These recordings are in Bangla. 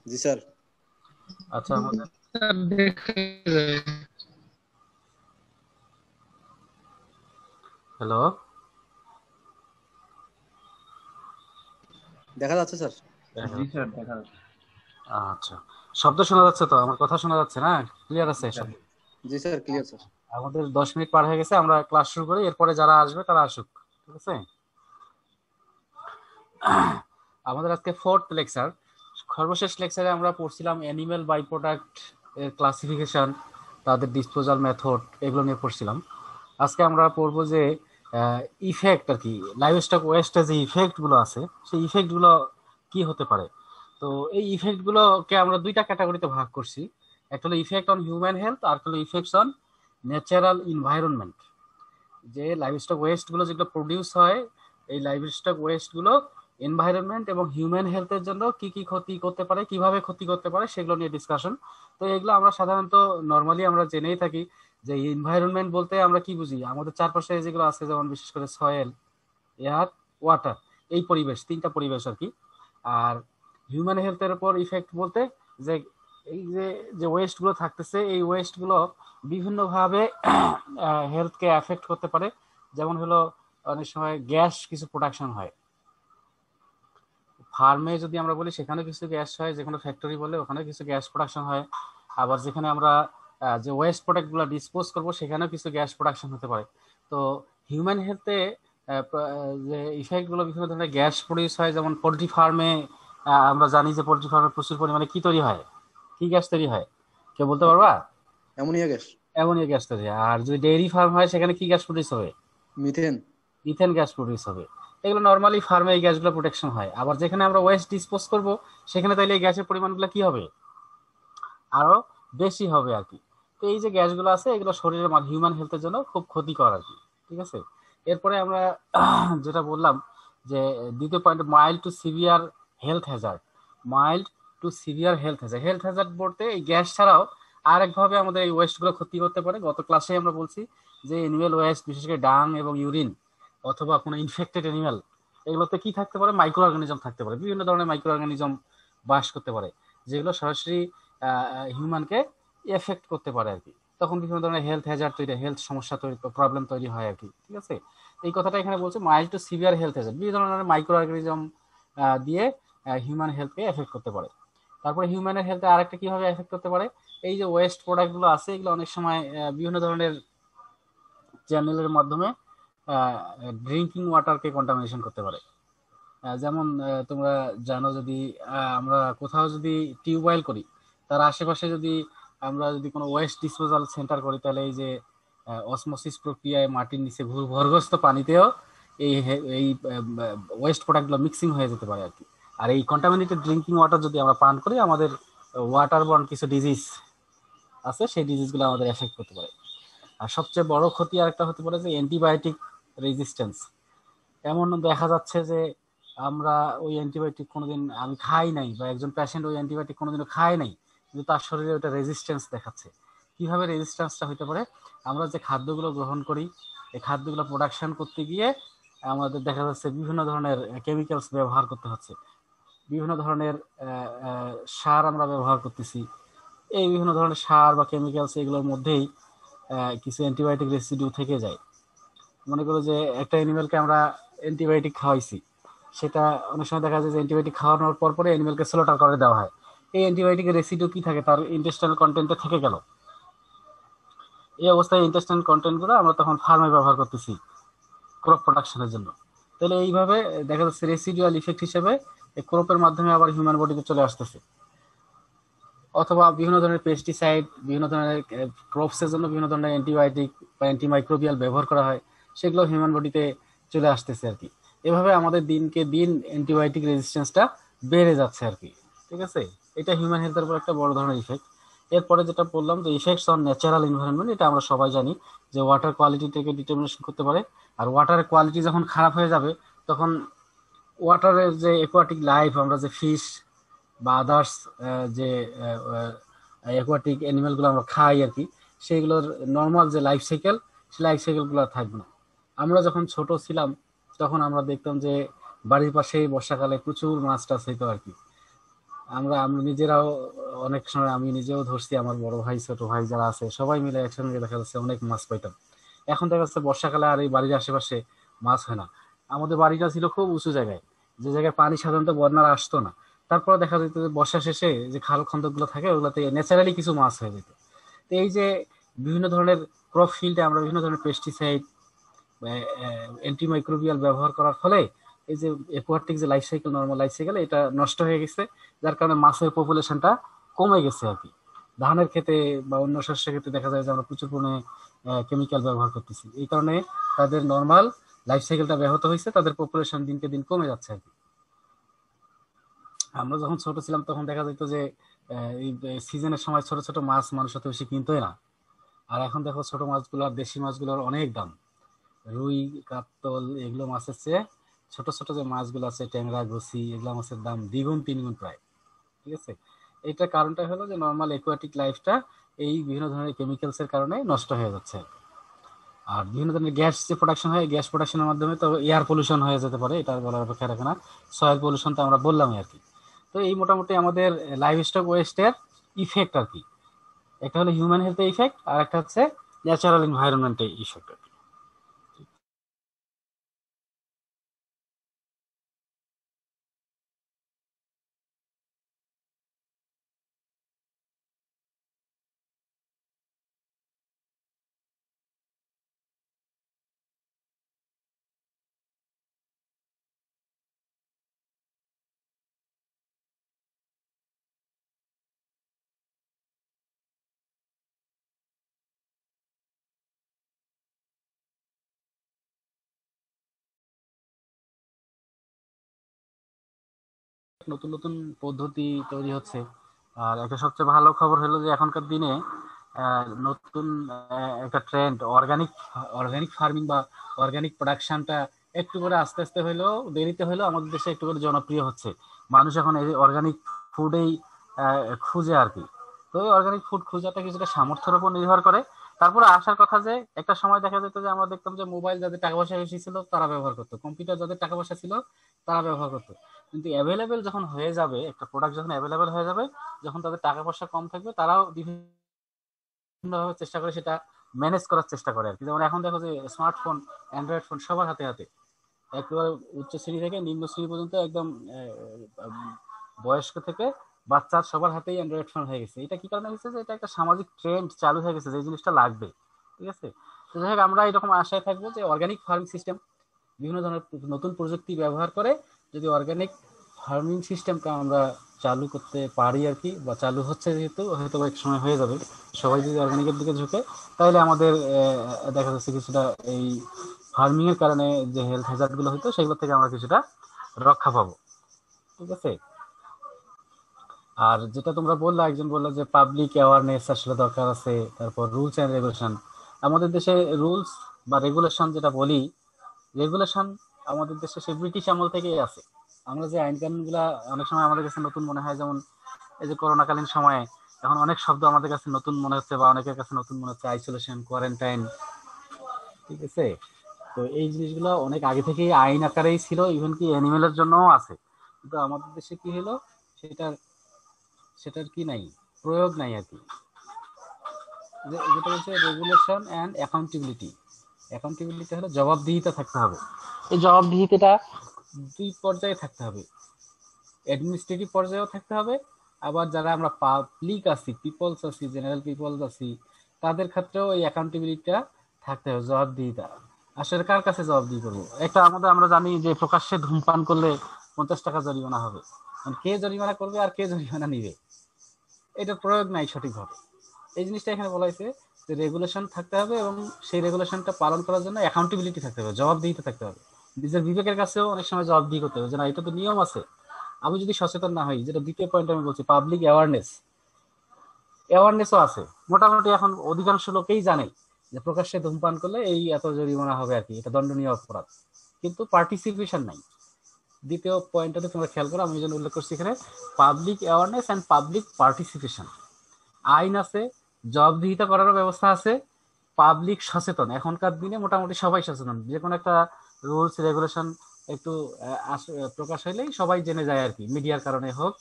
জি স্যার। আচ্ছা আমাদের হ্যালো, দেখা যাচ্ছে স্যার। জি স্যার, দেখা যাচ্ছে। আচ্ছা শব্দ শোনা যাচ্ছে তো? আমার কথা শোনা যাচ্ছে না? ক্লিয়ার আছে সব? জি স্যার, ক্লিয়ার আচ্ছা, স্যার। আমাদের 10 মিনিট পার হয়ে গেছে, আমরা ক্লাস শুরু করি, এরপরে যারা আসবে তারা আসুক, ঠিক আছে? আমাদের আজকে ফোর্থ লেকচার। সর্বশেষ লেকচারে আমরা পড়ছিলাম অ্যানিমেল বাই প্রোডাক্ট এর ক্লাসিফিকেশন, তাদের ডিসপোজাল মেথড, এগুলো নিয়ে পড়ছিলাম। আজকে আমরা পড়বো যে ইফেক্ট আর কি, লাইভ স্টক ওয়েস্টে যে ইফেক্টগুলো আছে সেই ইফেক্টগুলো কি হতে পারে। তো এই ইফেক্টগুলোকে আমরা দুইটা ক্যাটাগরিতে ভাগ করছি। একটা হলো ইফেক্ট অন হিউম্যান হেলথ, আর একটা হলো ইফেক্টস অন ন্যাচারাল এনভায়রনমেন্ট। যে লাইভস্টক ওয়েস্টগুলো যেগুলো প্রডিউস হয়, এই লাইভস্টক ওয়েস্টগুলো এনভায়রনমেন্ট এবং হিউম্যান হেলথের জন্য কি কি ক্ষতি করতে পারে, কিভাবে ক্ষতি করতে পারে, সেগুলো নিয়ে ডিসকাশন। তো এগুলো আমরা সাধারণত নর্মালি আমরা জেনেই থাকি যে এনভায়রনমেন্ট বলতে আমরা কি বুঝি, আমাদের চারপাশে যেগুলো আছে, যেমন বিশেষ করে সয়েল, এয়ার, ওয়াটার, এই পরিবেশ, তিনটা পরিবেশ আর কি। আর হিউম্যান হেলথের উপর ইফেক্ট বলতে যে এই যে যে ওয়েস্টগুলো থাকতেছে, এই ওয়েস্টগুলো বিভিন্নভাবে হেলথকে অ্যাফেক্ট করতে পারে। যেমন হলো অনেক সময় গ্যাস কিছু প্রোডাকশন হয় ফার্মে, যদি আমরা বলি সেখানে কিছু গ্যাস হয়, যে কোনো ফ্যাক্টরি বলে ওখানে কিছু গ্যাস প্রোডাকশন হয়। আবার যেখানে আমরা যে ওয়েস্ট প্রোডাক্টগুলো ডিসপোজ করবো সেখানেও কিছু গ্যাস প্রোডাকশন হতে পারে। তো হিউম্যান হেলথে যে ইফেক্টগুলো, বিভিন্ন ধরনের গ্যাস প্রডিউস হয়। যেমন পোলট্রি ফার্মে আমরা জানি যে পোলট্রি ফার্মে প্রচুর পরিমাণে কি তৈরি হয়, কি গ্যাস তৈরি হয়, কেউ বলতে পারবা? Ammonia gas. অ্যামোনিয়া গ্যাস তৈরি হয়। আর যদি ডেইরি ফার্ম হয় সেখানে কি গ্যাস প্রডিউস হবে? মিথেন। মিথেন গ্যাস প্রডিউস হবে। এগুলো নর্মালি ফার্মে এই গ্যাসগুলো প্রোটেকশন হয়। আবার যেখানে আমরা ওয়েস্ট ডিসপোজ করব সেখানে তাইলে এই গ্যাসের পরিমাণগুলো কি হবে, আরো বেশি হবে আর কি। তো এই যে গ্যাসগুলো আছে এগুলো শরীরের হিউম্যান হেলথের জন্য খুব ক্ষতিকর আর কি, ঠিক আছে? এরপরে আমরা যেটা বললাম যে দ্বিতীয় point, mild to severe health Hazard. Mild to severe health Hazard, health Hazard বলতে এই গ্যাস ছাড়াও আরেকভাবে আমাদের এই ওয়েস্টগুলো ক্ষতি করতে পারে। গত ক্লাসে আমরা বলছি যে এনিম্যাল ওয়েস্ট, বিশেষ করে ডাং এবং ইউরিন অথবা কোনো ইনফেক্টেড এনিম্যাল, এগুলোতে কি থাকতে পারে, মাইক্রো অর্গানিজম থাকতে পারে, বিভিন্ন ধরনের মাইক্রো অর্গানিজম বাস করতে পারে, যেগুলো সরাসরি হিউম্যানকে এফেক্ট করতে পারে আর কি। তখন বিভিন্ন ধরনের হেলথ হ্যাজার্ড তৈরি, হেলথ সমস্যা তৈরি, প্রবলেম তৈরি হয় আর কি, ঠিক আছে? এই কথাটা এখানে বলছে mild to severe health Hazard, বিভিন্ন ধরনের মাইক্রো অর্গানিজম দিয়ে হিউম্যান হেলথকে এফেক্ট করতে পারে। তারপরে হিউম্যানের হেলথে আরেকটা কিভাবে এফেক্ট করতে পারে, এই যে ওয়েস্ট প্রোডাক্টগুলো আছে এগুলো অনেক সময় বিভিন্ন ধরনের চ্যানেলের মাধ্যমে ড্রিঙ্কিং ওয়াটারকে কন্টামিনেশন করতে পারে। যেমন তোমরা জানো, যদি আমরা কোথাও যদি টিউবওয়েল করি, তার আশেপাশে যদি আমরা যদি কোনো ওয়েস্ট ডিসপোজাল সেন্টার করি, তাহলে এই যে অসমোসিস প্রক্রিয়ায় মাটির নিচে ভূগর্ভস্থ পানিতেও এই ওয়েস্ট প্রোডাক্টগুলো মিক্সিং হয়ে যেতে পারে আর কি। আর এই কন্টামিনেটেড ড্রিঙ্কিং ওয়াটার যদি আমরা পান করি, আমাদের ওয়াটার বর্ন কিছু ডিজিজ আছে, সেই ডিজিজগুলো আমাদের এফেক্ট করতে পারে। আর সবচেয়ে বড় ক্ষতি আরেকটা হতে পারে যে অ্যান্টিবায়োটিক রেজিস্ট্যান্স। এমন দেখা যাচ্ছে যে আমরা ওই অ্যান্টিবায়োটিক কোনোদিন আমি খাই নাই, বা একজন পেশেন্ট ওই অ্যান্টিবায়োটিক কোনোদিনও খায় নাই, কিন্তু তার শরীরে ওটা রেজিস্ট্যান্স দেখাচ্ছে। কিভাবে রেজিস্ট্যান্সটা হতে পারে, আমরা যে খাদ্যগুলো গ্রহণ করি এই খাদ্যগুলো প্রোডাকশন করতে গিয়ে আমাদের দেখা যাচ্ছে বিভিন্ন ধরনের কেমিক্যালস ব্যবহার করতে হচ্ছে, বিভিন্ন ধরনের সার আমরা ব্যবহার করতেছি। এই বিভিন্ন ধরনের সার বা কেমিক্যালস এগুলোর মধ্যেই কিছু অ্যান্টিবায়োটিক রেসিডিউ থেকে যায়। মনে করো যে একটা অ্যানিমেলকে আমরা অ্যান্টিবায়োটিক খাওয়াইছি, সেটা অনেক সময় দেখা যায় যে অ্যান্টিবায়োটিক খাওয়ানোর পর পরে অ্যানিমেলকে স্লোটার করে দেওয়া হয়। এই অ্যান্টিবায়োটিকের রেসিডিউ কি থাকে, তার ইন্টেস্টাইনাল কন্টেন্টে থেকে গেল। এই অবস্থায় ইন্টেস্টাইনাল কন্টেন্টগুলো আমরা তখন ফার্মে ব্যবহার করতেছি ক্রপ প্রোডাকশনের জন্য। তাহলে এইভাবে দেখা যাচ্ছে রেসিডুয়াল ইফেক্ট হিসেবে ক্রপের মাধ্যমে আবার হিউম্যান বডিতে চলে আসতেছে। অথবা বিভিন্ন ধরনের পেস্টিসাইড, বিভিন্ন ধরনের ক্রপসের জন্য বিভিন্ন ধরনের অ্যান্টিবায়োটিক বা অ্যান্টিমাইক্রোবিয়াল ব্যবহার করা হয়, সেগুলো হিউম্যান বডিতে চলে আসতেছে আর কি। এভাবে আমাদের দিনকে দিন অ্যান্টিবায়োটিক রেজিস্ট্যান্সটা বেড়ে যাচ্ছে আর কি, ঠিক আছে? এটা হিউম্যান হেলথের উপর একটা বড় ধরনের ইফেক্ট। এরপরে যেটা বললাম যে ইফেক্টস অন ন্যাচারাল এনভায়রনমেন্ট, এটা আমরা সবাই জানি যে ওয়াটার কোয়ালিটি থেকে ডিটারমিনেশন করতে পারে। আর ওয়াটারের কোয়ালিটি যখন খারাপ হয়ে যাবে, তখন ওয়াটারের যে অ্যাকোয়াটিক লাইফ, আমরা যে ফিশ বা আদার্স যে অ্যাকোয়াটিক অ্যানিমেলগুলো আমরা খাই আর কি, সেইগুলোর নর্মাল যে লাইফ সাইকেল, সেই লাইফ সাইকেলগুলো থাকবে না। আমরা যখন ছোট ছিলাম তখন আমরা দেখতাম যে বাড়ির পাশেই বর্ষাকালে প্রচুর মাছ টাছ হইতো আর কি। আমরা আমরা নিজেরাও অনেক সময়, আমি নিজেও ধরছি, আমার বড় ভাই ছোট ভাই যারা আছে সবাই মিলে একসঙ্গে দেখা যাচ্ছে অনেক মাছ পাইতাম। এখন দেখা যাচ্ছে বর্ষাকালে আর এই বাড়ির আশেপাশে মাছ হয় না। আমাদের বাড়িটা ছিল খুব উঁচু জায়গায়, যে জায়গায় পানি সাধারণত বন্যার আসতো না। তারপরে দেখা যেত যে বর্ষা শেষে যে খাল খন্দক গুলো থাকে ওগুলোতে ন্যাচারালি কিছু মাছ হয়ে যেত। তো এই যে বিভিন্ন ধরনের ক্রপ ফিল্ডে আমরা বিভিন্ন ধরনের পেস্টিসাইড, অ্যান্টিমাইক্রোবিয়াল ব্যবহার করার ফলে এই যে অ্যাকোয়াটিক যে life cycle, normal life cycle, এটা নষ্ট হয়ে গেছে। যার কারণে মাছের পপুলেশনটা কমে গেছে আর কি। ধানের ক্ষেতে বা অন্য শস্যের ক্ষেত্রে দেখা যায় যে আমরা প্রচুর পরিমাণে কেমিক্যাল ব্যবহার করতেছি, এই কারণে তাদের নর্মাল লাইফ সাইকেলটা ব্যাহত হয়েছে, তাদের পপুলেশন দিনকে দিন কমে যাচ্ছে আর কি। আমরা যখন ছোট ছিলাম তখন দেখা যেত যে এই সিজনের সময় ছোট ছোট মাছ মানুষ অত বেশি কিনতোই না। আর এখন দেখো ছোট মাছগুলোর, দেশি মাছগুলোর অনেক দাম। রুই, কাতল এগুলো মাছের চেয়ে ছোট ছোট যে মাছগুলো আছে, ট্যাংরা, গুছি, এগুলো মাছের দাম দ্বিগুণ তিনগুণ প্রায়। ঠিক আছে, এইটার কারণটা হলো যে নর্মাল একুয়াটিক লাইফটা এই বিভিন্ন ধরনের কেমিক্যালস এর কারণে নষ্ট হয়ে যাচ্ছে। আর বিভিন্ন ধরনের গ্যাস যে প্রোডাকশন হয়, গ্যাস প্রোডাকশনের মাধ্যমে তো এয়ার পলিউশন হয়ে যেতে পারে, এটা বলার অপেক্ষা রাখে না। সয়েল পলিউশন তো আমরা বললামই আর কি। তো এই মোটামুটি আমাদের লাইভ স্টক ওয়েস্টের ইফেক্ট আর কি। একটা হলো হিউম্যান হেলথ ইফেক্ট, আর একটা হচ্ছে ন্যাচারাল এনভায়রনমেন্টের ইফেক্ট আর কি। নতুন নতুন পদ্ধতি তৈরি হচ্ছে। আর একটা সবচেয়ে ভালো খবর হলো যে এখনকার দিনে নতুন একটা ট্রেন্ড, অর্গানিক অর্গানিক ফার্মিং বা অর্গানিক প্রোডাকশনটা একটু করে আস্তে আস্তে হলেও, দেরিতে হলেও আমাদের দেশে একটু করে জনপ্রিয় হচ্ছে। মানুষ এখন এই অর্গানিক ফুডেই খুঁজে আর কি। তো এই অর্গানিক ফুড খোঁজাটা কিছুটা সামর্থ্যের উপর নির্ভর করে। তারপরে আসার কথা যে একটা সময় দেখা যেত যে আমরা দেখতাম যে মোবাইল যাদের টাকা পয়সা বেশি ছিল তারা ব্যবহার করতো, কম্পিউটার যাদের টাকা পয়সা ছিল তারা ব্যবহার করতো। কিন্তু অ্যাভেলেবেল যখন হয়ে যাবে, একটা প্রোডাক্ট যখন অ্যাভেলেবেল হয়ে যাবে, যখন তাদের টাকা পয়সা কম থাকবে, তারাও বিভিন্নভাবে চেষ্টা করে সেটা ম্যানেজ করার চেষ্টা করে আর কি। যেমন এখন দেখো যে স্মার্টফোন, অ্যান্ড্রয়েড ফোন সবার হাতে হাতে, একেবারে উচ্চ শ্রেণী থেকে নিম্ন শ্রেণী পর্যন্ত একদম বয়স্ক থেকে বাচ্চা সবার হাতেই অ্যান্ড্রয়েড ফোন হয়ে গেছে। এটা কি কারণে হয়েছে? যে এটা একটা সামাজিক ট্রেন্ড চালু হয়ে গেছে যে এই জিনিসটা লাগবে। ঠিক আছে, তো যাই হোক, আমরা এরকম আশায় থাকবো যে অর্গানিক ফার্মিং সিস্টেম, বিভিন্ন ধরনের নতুন প্রযুক্তি ব্যবহার করে যদি অর্গানিক ফার্মিং সিস্টেমটা আমরা চালু করতে পারি আর কি, বা চালু হচ্ছে যেহেতু, হয়তো এক সময় হয়ে যাবে, সবাই যদি অর্গানিকের দিকে ঝুঁকে, তাহলে আমাদের দেখা যাচ্ছে কিছুটা এই ফার্মিং এর কারণে যে হেলথ হ্যাজার্ড গুলো হতো সেগুলো থেকে আমরা কিছুটা রক্ষা পাবো। ঠিক আছে। আর যেটা তোমরা বললা, একজন বললো যে পাবলিক অ্যাওয়ারনেস আসলে দরকার আছে, তারপর রুলস এন্ড রেগুলেশন। আমাদের দেশে রুলস বা রেগুলেশন যেটা বলি, রেগুলেশন আমাদের দেশে সেই ব্রিটিশ আমল থেকেই আছে। আমরা যে আইন কানুন গুলা অনেক সময় আমাদের কাছে নতুন মনে হয়, যেমন এই যে করোনাকালীন সময়ে এখন অনেক শব্দ আমাদের কাছে নতুন মনে হচ্ছে, বা অনেকের কাছে নতুন মনে হচ্ছে, আইসোলেশন, কোয়ারেন্টাইন। ঠিক আছে, তো এই জিনিসগুলো অনেক আগে থেকেই আইন আকারেই ছিল, ইভেন কি অ্যানিমেলের জন্যও আছে। কিন্তু আমাদের দেশে কি হলো, সেটার সেটার কি নাই, প্রয়োগ নাই আর কি। যেটা হচ্ছে রেগুলেশন অ্যান্ড অ্যাকাউন্টেবিলিটি। অ্যাকাউন্টেবিলিটি হলো জবাবদিহিতা থাকতে হবে। এই জবাবদিহিতাটা দুই পর্যায়ে থাকতে হবে, অ্যাডমিনিস্ট্রেটিভ পর্যায়েও থাকতে হবে, আবার যারা আমরা পাবলিক আছি, পিপলস আছি, জেনারেল পিপলস আছি, তাদের ক্ষেত্রেও এই অ্যাকাউন্টেবিলিটিটা থাকতে হবে, জবাবদিহিতা। আসলে কার কাছে জবাবদিহি করবো? একটা আমাদের, আমরা জানি যে প্রকাশ্যে ধূমপান করলে 50 টাকা জরিমানা হবে। কে জরিমানা করবে আর কে জরিমানা নিবে, এটা প্রয়োগ নাই সঠিকভাবে। এই জিনিসটা এখানে বলা হয়েছে যে রেগুলেশন থাকতে হবে, এবং সেই রেগুলেশনটা পালন করার জন্য অ্যাকাউন্টেবিলিটি থাকতে হবে, জবাবদিহিতা থাকতে হবে। নিজের বিবেকের কাছেও অনেক সময় জবাবদিহি করতে হবে যে না, এটা তো নিয়ম আছে। আমি যদি সচেতন না হই, যেটা দ্বিতীয় পয়েন্ট আমি বলছি, পাবলিক অ্যাওয়ারনেস, অ্যাওয়ারনেসও আছে। মোটামুটি এখন অধিকাংশ লোকেই জানে যে প্রকাশ্যে ধূমপান করলে এই এত জরিমানা হবে আর কি, এটা দণ্ডনীয় অপরাধ, কিন্তু পার্টিসিপেশন নাই। দ্বিতীয় পয়েন্টটাতে তোমরা খেয়াল করো, আমি যেন উল্লেখ করছি এখানে, public awareness and public participation. আইন আছে, জবাবদিহিতা করারও ব্যবস্থা আছে, পাবলিক সচেতন। এখনকার দিনে মোটামুটি সবাই সচেতন, যে কোনো একটা রুলস রেগুলেশন একটু প্রকাশ হইলেই সবাই জেনে যায় আর কি, মিডিয়ার কারণে হোক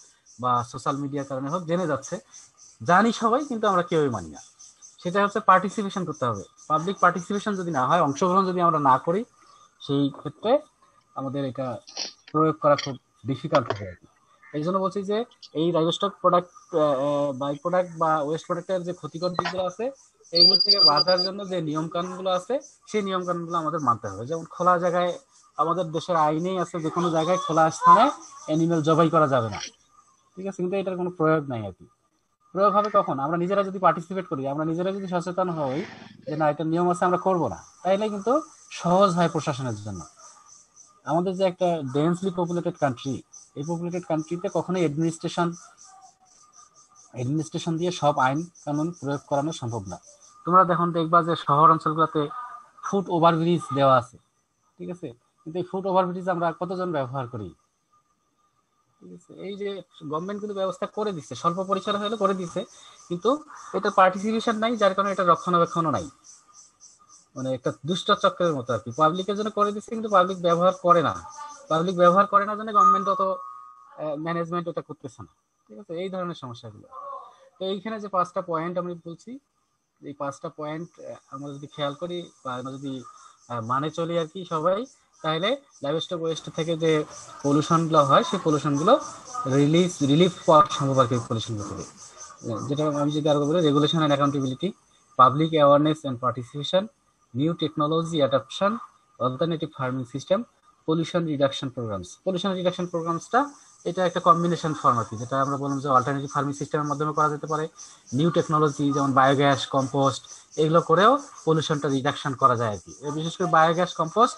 বা সোশ্যাল মিডিয়ার কারণে হোক জেনে যাচ্ছে, জানি সবাই কিন্তু আমরা কেউই মানি না। সেটা হচ্ছে পার্টিসিপেশন করতে হবে। পাবলিক পার্টিসিপেশন যদি না হয়, অংশগ্রহণ যদি আমরা না করি, সেই ক্ষেত্রে আমাদের এটা প্রয়োগ করা খুব ডিফিকাল্ট হবে আর কি। এই জন্য বলছি যে এই লাইভস্টক প্রোডাক্ট, বাই প্রোডাক্ট বা ওয়েস্ট প্রোডাক্টের যে ক্ষতিকর দিকগুলো আছে, এইগুলো থেকে বাঁচার জন্য যে নিয়ম কানুনগুলো আছে, সেই নিয়ম কানুনগুলো আমাদের মানতে হবে। যেমন খোলা জায়গায়, আমাদের দেশের আইনেই আছে যে কোনো জায়গায় খোলা স্থানে অ্যানিমেল জবাই করা যাবে না, ঠিক আছে, কিন্তু এটার কোনো প্রয়োগ নাই আর কি। প্রয়োগ হবে কখন? আমরা নিজেরা যদি পার্টিসিপেট করি, আমরা নিজেরা যদি সচেতন হই যে না এটা নিয়ম আছে আমরা করব না, তাইলে কিন্তু সহজ হয় প্রশাসনের জন্য। আমাদের যে একটা ডেন্সলি পপুলেটেড কান্ট্রি, এই পপুলেটেড কান্ট্রিতে কখনোই অ্যাডমিনিস্ট্রেশন দিয়ে সব আইন কানুন প্রয়োগ করানো সম্ভব না। তোমরা দেখবা যে শহর অঞ্চলগুলোতে ফুট ওভারব্রিজ দেওয়া আছে, ঠিক আছে, কিন্তু এই ফুট ওভারব্রিজ আমরা কতজন ব্যবহার করি? ঠিক আছে, এই যে গভর্নমেন্ট কিন্তু ব্যবস্থা করে দিচ্ছে, স্বল্প পরিসরে হলে করে দিচ্ছে, কিন্তু এটা পার্টিসিপেশন নাই, যার কারণে এটা রক্ষণাবেক্ষণও নাই। মানে একটা দুষ্ট চক্রের মতো আর কি, পাবলিকের জন্য করে দিচ্ছে কিন্তু পাবলিক ব্যবহার করে না। পাবলিক ব্যবহার করে না জন্য গভর্নমেন্ট অত ম্যানেজমেন্ট এটা করতেছে না, ঠিক আছে, এই ধরনের সমস্যাগুলো। তো এইখানে যে 5টা পয়েন্ট আমি বলছি, এই 5টা পয়েন্ট আমরা যদি খেয়াল করি বা আমরা যদি মানে চলি আর কি সবাই, তাহলে লাইভস্টক ওয়েস্ট থেকে যে পলিউশনগুলো হয় সেই পলিউশনগুলো রিলিফ পাওয়া সম্ভব আর কি। পলিউশনগুলো থেকে যেটা আমি যদি আরো বলি, regulation and accountability, public awareness and participation, new technology adaptation, alternative farming system, pollution reduction programs. Pollution reduction প্রোগ্রামসটা এটা একটা কম্বিনেশন ফর্ম আর কি, যেটা আমরা বললাম যে অল্টারনেটিভ ফার্মিং সিস্টেমের মাধ্যমে করা যেতে পারে, নিউ টেকনোলজি যেমন বায়োগ্যাস, কম্পোস্ট, এগুলো করেও পলিউশনটা রিডাকশন করা যায় আর কি। বিশেষ করে বায়োগ্যাস, কম্পোস্ট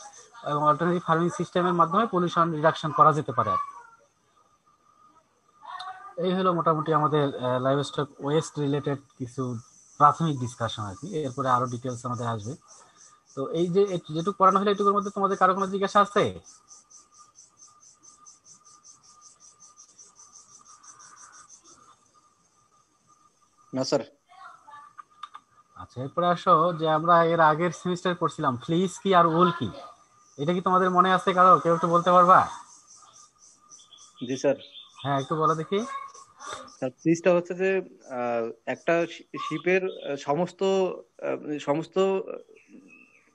এবং অল্টারনেটিভ ফার্মিং সিস্টেমের মাধ্যমে পলিউশন রিডাকশন করা যেতে পারে আর কি। এই হলো মোটামুটি আমাদের লাইভস্টক ওয়েস্ট রিলেটেড কিছু প্রাথমিক ডিসকাশন আর কি। এরপরে আরো ডিটেলস আমাদের আসবে। তো এই যে যেটুকু পড়ানো হলো এটুকুর মধ্যে তোমাদের কারো কোনো জিজ্ঞাসা আছে? না স্যার। আচ্ছা, এরপরে আসো যে আমরা এর আগের সেমিস্টারে পড়ছিলাম ফ্লিস কি আর উল কি, এটা কি তোমাদের মনে আছে কারো? কেউ একটু বলতে পারবা? জি স্যার। হ্যাঁ, একটু বলো দেখি। স্যার ফ্লিজটা হচ্ছে যে একটা শিপের সমস্ত সমস্ত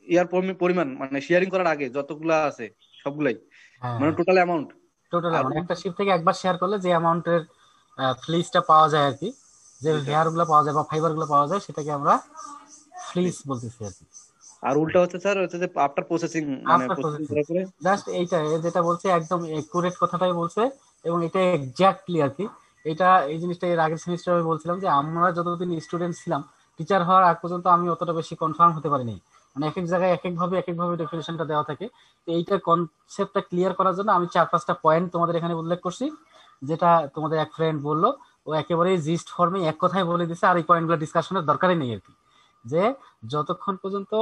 ইয়ার পরিমাণ, মানে শেয়ারিং করার আগে যতগুলা আছে সবগুলাই, মানে হ্যাঁ, টোটাল অ্যামাউন্ট। টোটাল আর অ্যামাউন্ট একটা শিপ থেকে একবার শেয়ার করলে যে অ্যামাউন্টের ফ্লিসটা পাওয়া যায় আর কি, যে জি স্যার। হেয়ার গুলো পাওয়া যায় বা ফাইবার গুলো পাওয়া যায়, সেটাকে আমরা ফ্লিস বলতেছি আর কি। আর উল্টা হচ্ছে স্যার, হচ্ছে যে আফটার প্রসেসিং, মানে আফটার প্রসেসিং প্রসেসিং, করার পরে। জাস্ট এইটা যেটা বলছে একদম একুরেট কথাটাই বলছে, এবং এটা এক্স্যাক্টলি আর কি। এটা এই জিনিসটা এর আগের সেমিস্টারে আমি বলছিলাম যে আমরা যতদিন স্টুডেন্ট ছিলাম, টিচার হওয়ার আগ পর্যন্ত আমি অতটা বেশি কনফার্ম হতে পারিনি। মানে এক এক জায়গায় এক এক ভাবে ডেফিনেশনটা দেওয়া থাকে। তো এইটার কনসেপ্টটা ক্লিয়ার করার জন্য আমি 4-5টা পয়েন্ট তোমাদের এখানে উল্লেখ করছি, যেটা তোমাদের এক ফ্রেন্ড বললো, ও একেবারেই জিস্ট ফর্মে এক কথায় বলে দিছে, আর এই পয়েন্টগুলো ডিসকাশনের দরকারই নেই আর কি। যে যতক্ষণ পর্যন্ত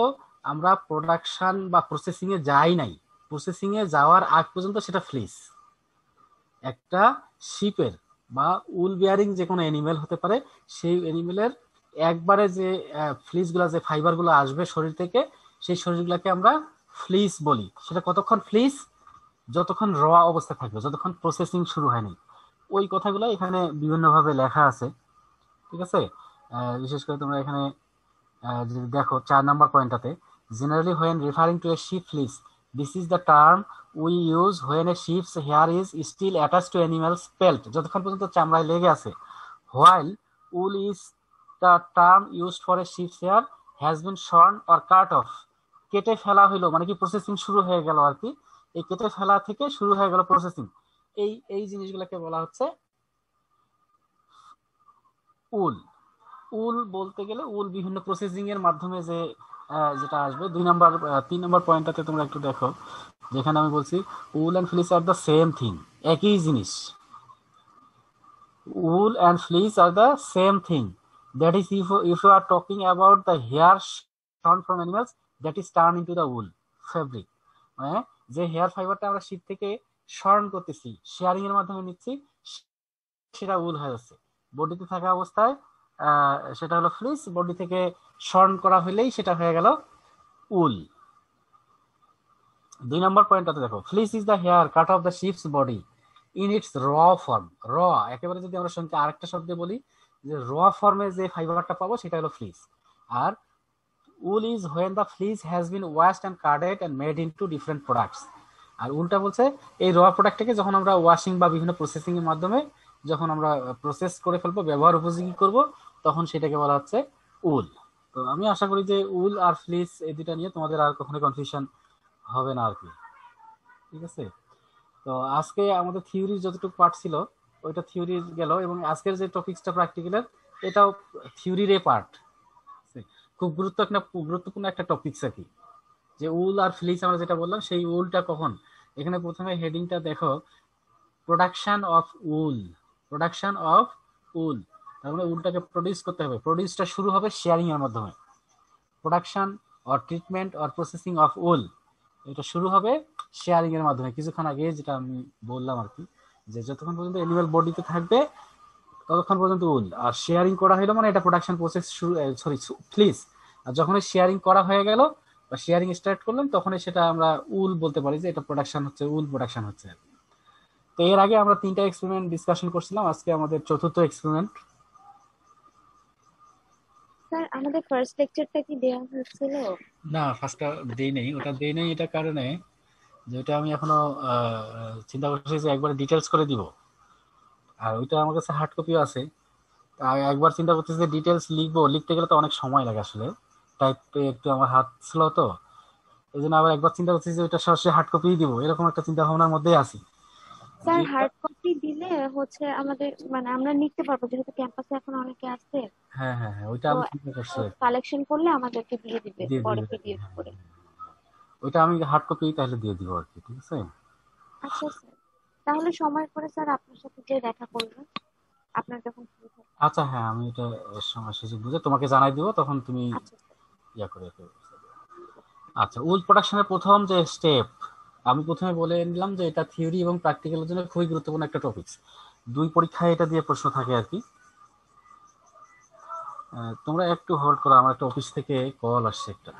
আমরা প্রোডাকশন বা প্রসেসিং এ যাই নাই, প্রসেসিং এ যাওয়ার আগ পর্যন্ত সেটা ফ্লিস। একটা শিপের বা উল বিয়ারিং যে কোনো অ্যানিমেল হতে পারে, সেই অ্যানিমেলের একবারে যে ফ্লিস গুলা, যে ফাইবার গুলো আসবে শরীর থেকে, সেই শরীরগুলোকে আমরা ফ্লিস বলি। সেটা কতক্ষণ ফ্লিস? যতক্ষণ র অবস্থা থাকবে, যতক্ষণ প্রসেসিং শুরু হয়নি। ওই কথাগুলো এখানে বিভিন্নভাবে লেখা আছে, ঠিক আছে। বিশেষ করে তোমরা এখানে যদি দেখো 4 নম্বর পয়েন্টটাতে, generally when referring to a sheep fleece, this is the term we use when a sheep's hair is still attach to animal's pelt, যতক্ষণ পর্যন্ত চামড়ায় লেগে আছে। While wool is the term used for a sheep's hair has been shorn or cut off, কেটে ফেলা হইলো, মানে কি প্রসেসিং শুরু হয়ে গেল আর কি। এই কেটে ফেলা থেকে শুরু হয়ে গেল প্রসেসিং। এই এই জিনিসগুলোকে বলা হচ্ছে উল। উল বলতে গেলে উল বিভিন্ন প্রসেসিং এর মাধ্যমে যে যেটা আসবে। 3 নম্বর পয়েন্টটাতে তোমরা একটু দেখো, যেখানে আমি বলছি wool and fleece are the same thing, একই জিনিস। Wool and fleece are the same thing, that is if you are talking about the hair shorn from animals, that is turn into the wool fabric. মানে যে হেয়ার ফাইবারটা আমরা শীত থেকে শর্ন করতেছি, শেয়ারিং এর মাধ্যমে নিচ্ছি, সেটা উল হয়ে যাচ্ছে। বডিতে থাকা অবস্থায় সেটা হলো ফ্লিস, বডি থেকে শর্ন করা হলেই সেটা হয়ে গেল উল। 2 নম্বর পয়েন্টটাতে দেখো, fleece is the hair cut of the sheep's body in its raw form. Raw একেবারে যদি আমরা সঙ্গে আরেকটা শব্দে বলি যে র ফর্মে যে ফাইবারটা পাবো সেটা হলো ফ্লিস। আর wool is when the fleece has been washed and carded and made into different products. আর উলটা বলছে এই র প্রোডাক্টটাকে যখন আমরা ওয়াশিং বা বিভিন্ন প্রসেসিং এর মাধ্যমে যখন আমরা প্রসেস করে ফেলবো, ব্যবহার উপযোগী করব, তখন সেটাকে বলা হচ্ছে উল। তো আমি আশা করি যে উল আর ফ্লিস এই দুটা নিয়ে তোমাদের আর কখনো কনফিউশন হবে না আর কি। ঠিক আছে, তো আজকে আমাদের থিওরির যতটুকু পার্ট ছিল ওইটা থিওরি গেল, এবং আজকের যে টপিকসটা প্র্যাকটিক্যালের এটাও থিওরির পার্ট। খুব গুরুত্বপূর্ণ একটা টপিকস আর কি, যে উল আর ফ্লিস আমরা যেটা বললাম সেই উলটা কখন। এখানে প্রথমে হেডিংটা দেখো, production of wool. Production of wool, তার মানে উলটাকে প্রডিউস করতে হবে। প্রডিউসটা শুরু হবে শেয়ারিং এর মাধ্যমে। Production or treatment or processing of wool, এটা শুরু হবে শেয়ারিং এর মাধ্যমে। কিছুক্ষণ আগে যেটা আমি বললাম আর কি, যে যতক্ষণ পর্যন্ত অ্যানিমাল বডিতে থাকবে ততক্ষণ পর্যন্ত উল, আর শেয়ারিং করা হলো মানে এটা প্রোডাকশন প্রসেস শুরু, সরি ফ্লিস। আর যখন শেয়ারিং করা হয়ে গেল বা শেয়ারিং স্টার্ট করলাম তখনই সেটা আমরা উল বলতে পারি যে এটা প্রোডাকশন হচ্ছে, উল প্রোডাকশন হচ্ছে। তো এর আগে আমরা 3টা এক্সপেরিমেন্ট ডিসকাশন করছিলাম, আজকে আমাদের চতুর্থ এক্সপেরিমেন্ট। স্যার আমাদের ফার্স্ট লেকচারটা কি দেওয়া হয়েছিল? না, ফার্স্টটা দেই নেই। ওটা দেই নেই এটা কারণে যে ওটা আমি এখনো চিন্তা করছি যে একবার ডিটেলস করে দিব, আর ওইটা আমার কাছে হার্ড কপিও আছে। একবার চিন্তা করতেছি যে ডিটেলস লিখবো, লিখতে গেলে তো অনেক সময় লাগে আসলে, টাইপে একটু আমার হাত স্লো, তো এই জন্য আবার একবার চিন্তা করতেছি যে ওইটা সরাসরি হার্ড কপি দিব, এরকম একটা চিন্তা ভাবনার মধ্যেই আছি। স্যার হার্ড কপি দিলে হচ্ছে আমাদের মানে আমরা নিতে পারবো, যেহেতু ক্যাম্পাসে এখন অনেকে আছে, হ্যাঁ হ্যাঁ হ্যাঁ, ওইটা তো আমি চিন্তা করছি আর কি। কালেকশন করলে আমাদেরকে দিয়ে দিবে দিয়ে পরে দিবে, পিডিএফ করে। ওইটা আমি হার্ড কপি তাহলে দিয়ে দিব আর কি। ঠিক আছে, আচ্ছা স্যার, তাহলে সময় করে স্যার আপনার সাথে যে দেখা করবো আপনার যখন ফ্রি থাকবে। আচ্ছা হ্যাঁ, আমি এটা সময় সুযোগ বুঝে তোমাকে জানাই দিব, তখন তুমি আচ্ছা স্যার। ইয়া করে। আচ্ছা, উল প্রোডাকশনের প্রথম যে স্টেপ, আমি প্রথমে বলে নিলাম যে এটা থিওরি এবং প্র্যাকটিক্যালের জন্য খুবই গুরুত্বপূর্ণ একটা টপিক। 2 পরীক্ষায় এটা দিয়ে প্রশ্ন থাকে আর কি। তোমরা একটু হোল্ড করো, আমার একটা অফিস থেকে কল আসছে একটা।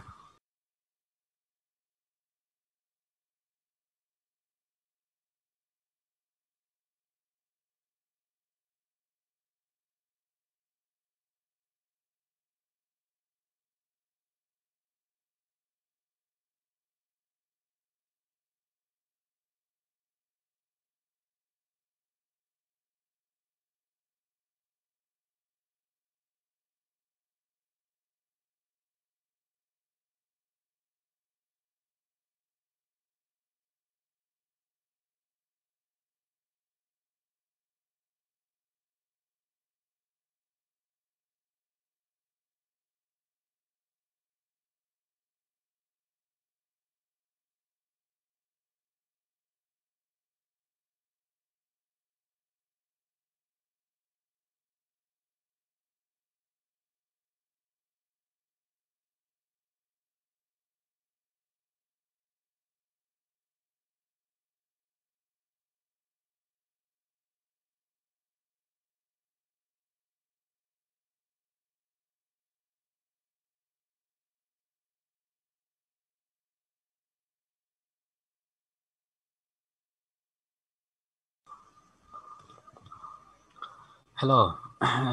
হ্যালো,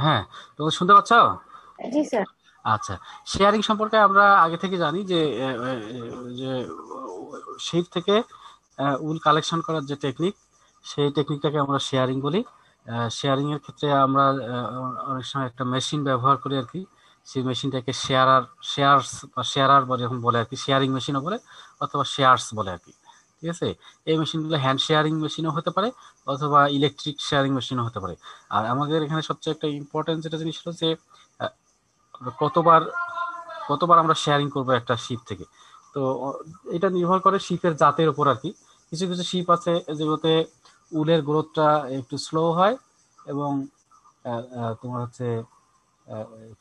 হ্যাঁ, তোমরা শুনতে পাচ্ছ? জি স্যার। আচ্ছা, শেয়ারিং সম্পর্কে আমরা আগে থেকে জানি যে যে শিপ থেকে উল কালেকশন করার যে টেকনিক, সেই টেকনিকটাকে আমরা শেয়ারিং বলি। শেয়ারিং এর ক্ষেত্রে আমরা অনেক সময় একটা মেশিন ব্যবহার করি আর কি। সেই মেশিনটাকে শেয়ারার বলে, এখন বলে আর কি, শেয়ারিং মেশিনও বলে অথবা শেয়ার্স বলে আর কি। ঠিক আছে, এই মেশিনগুলো হ্যান্ড শেয়ারিং মেশিনও হতে পারে অথবা ইলেকট্রিক শেয়ারিং মেশিনও হতে পারে। আর আমাদের এখানে সবচেয়ে একটা ইম্পর্টেন্ট যেটা জিনিস হলো যে কতবার কতবার আমরা শেয়ারিং করব একটা শিপ থেকে। তো এটা নির্ভর করে শিপের জাতের উপর আর কি। কিছু কিছু শিপ আছে যেগুলোতে উলের গ্রোথটা একটু স্লো হয় এবং তোমার হচ্ছে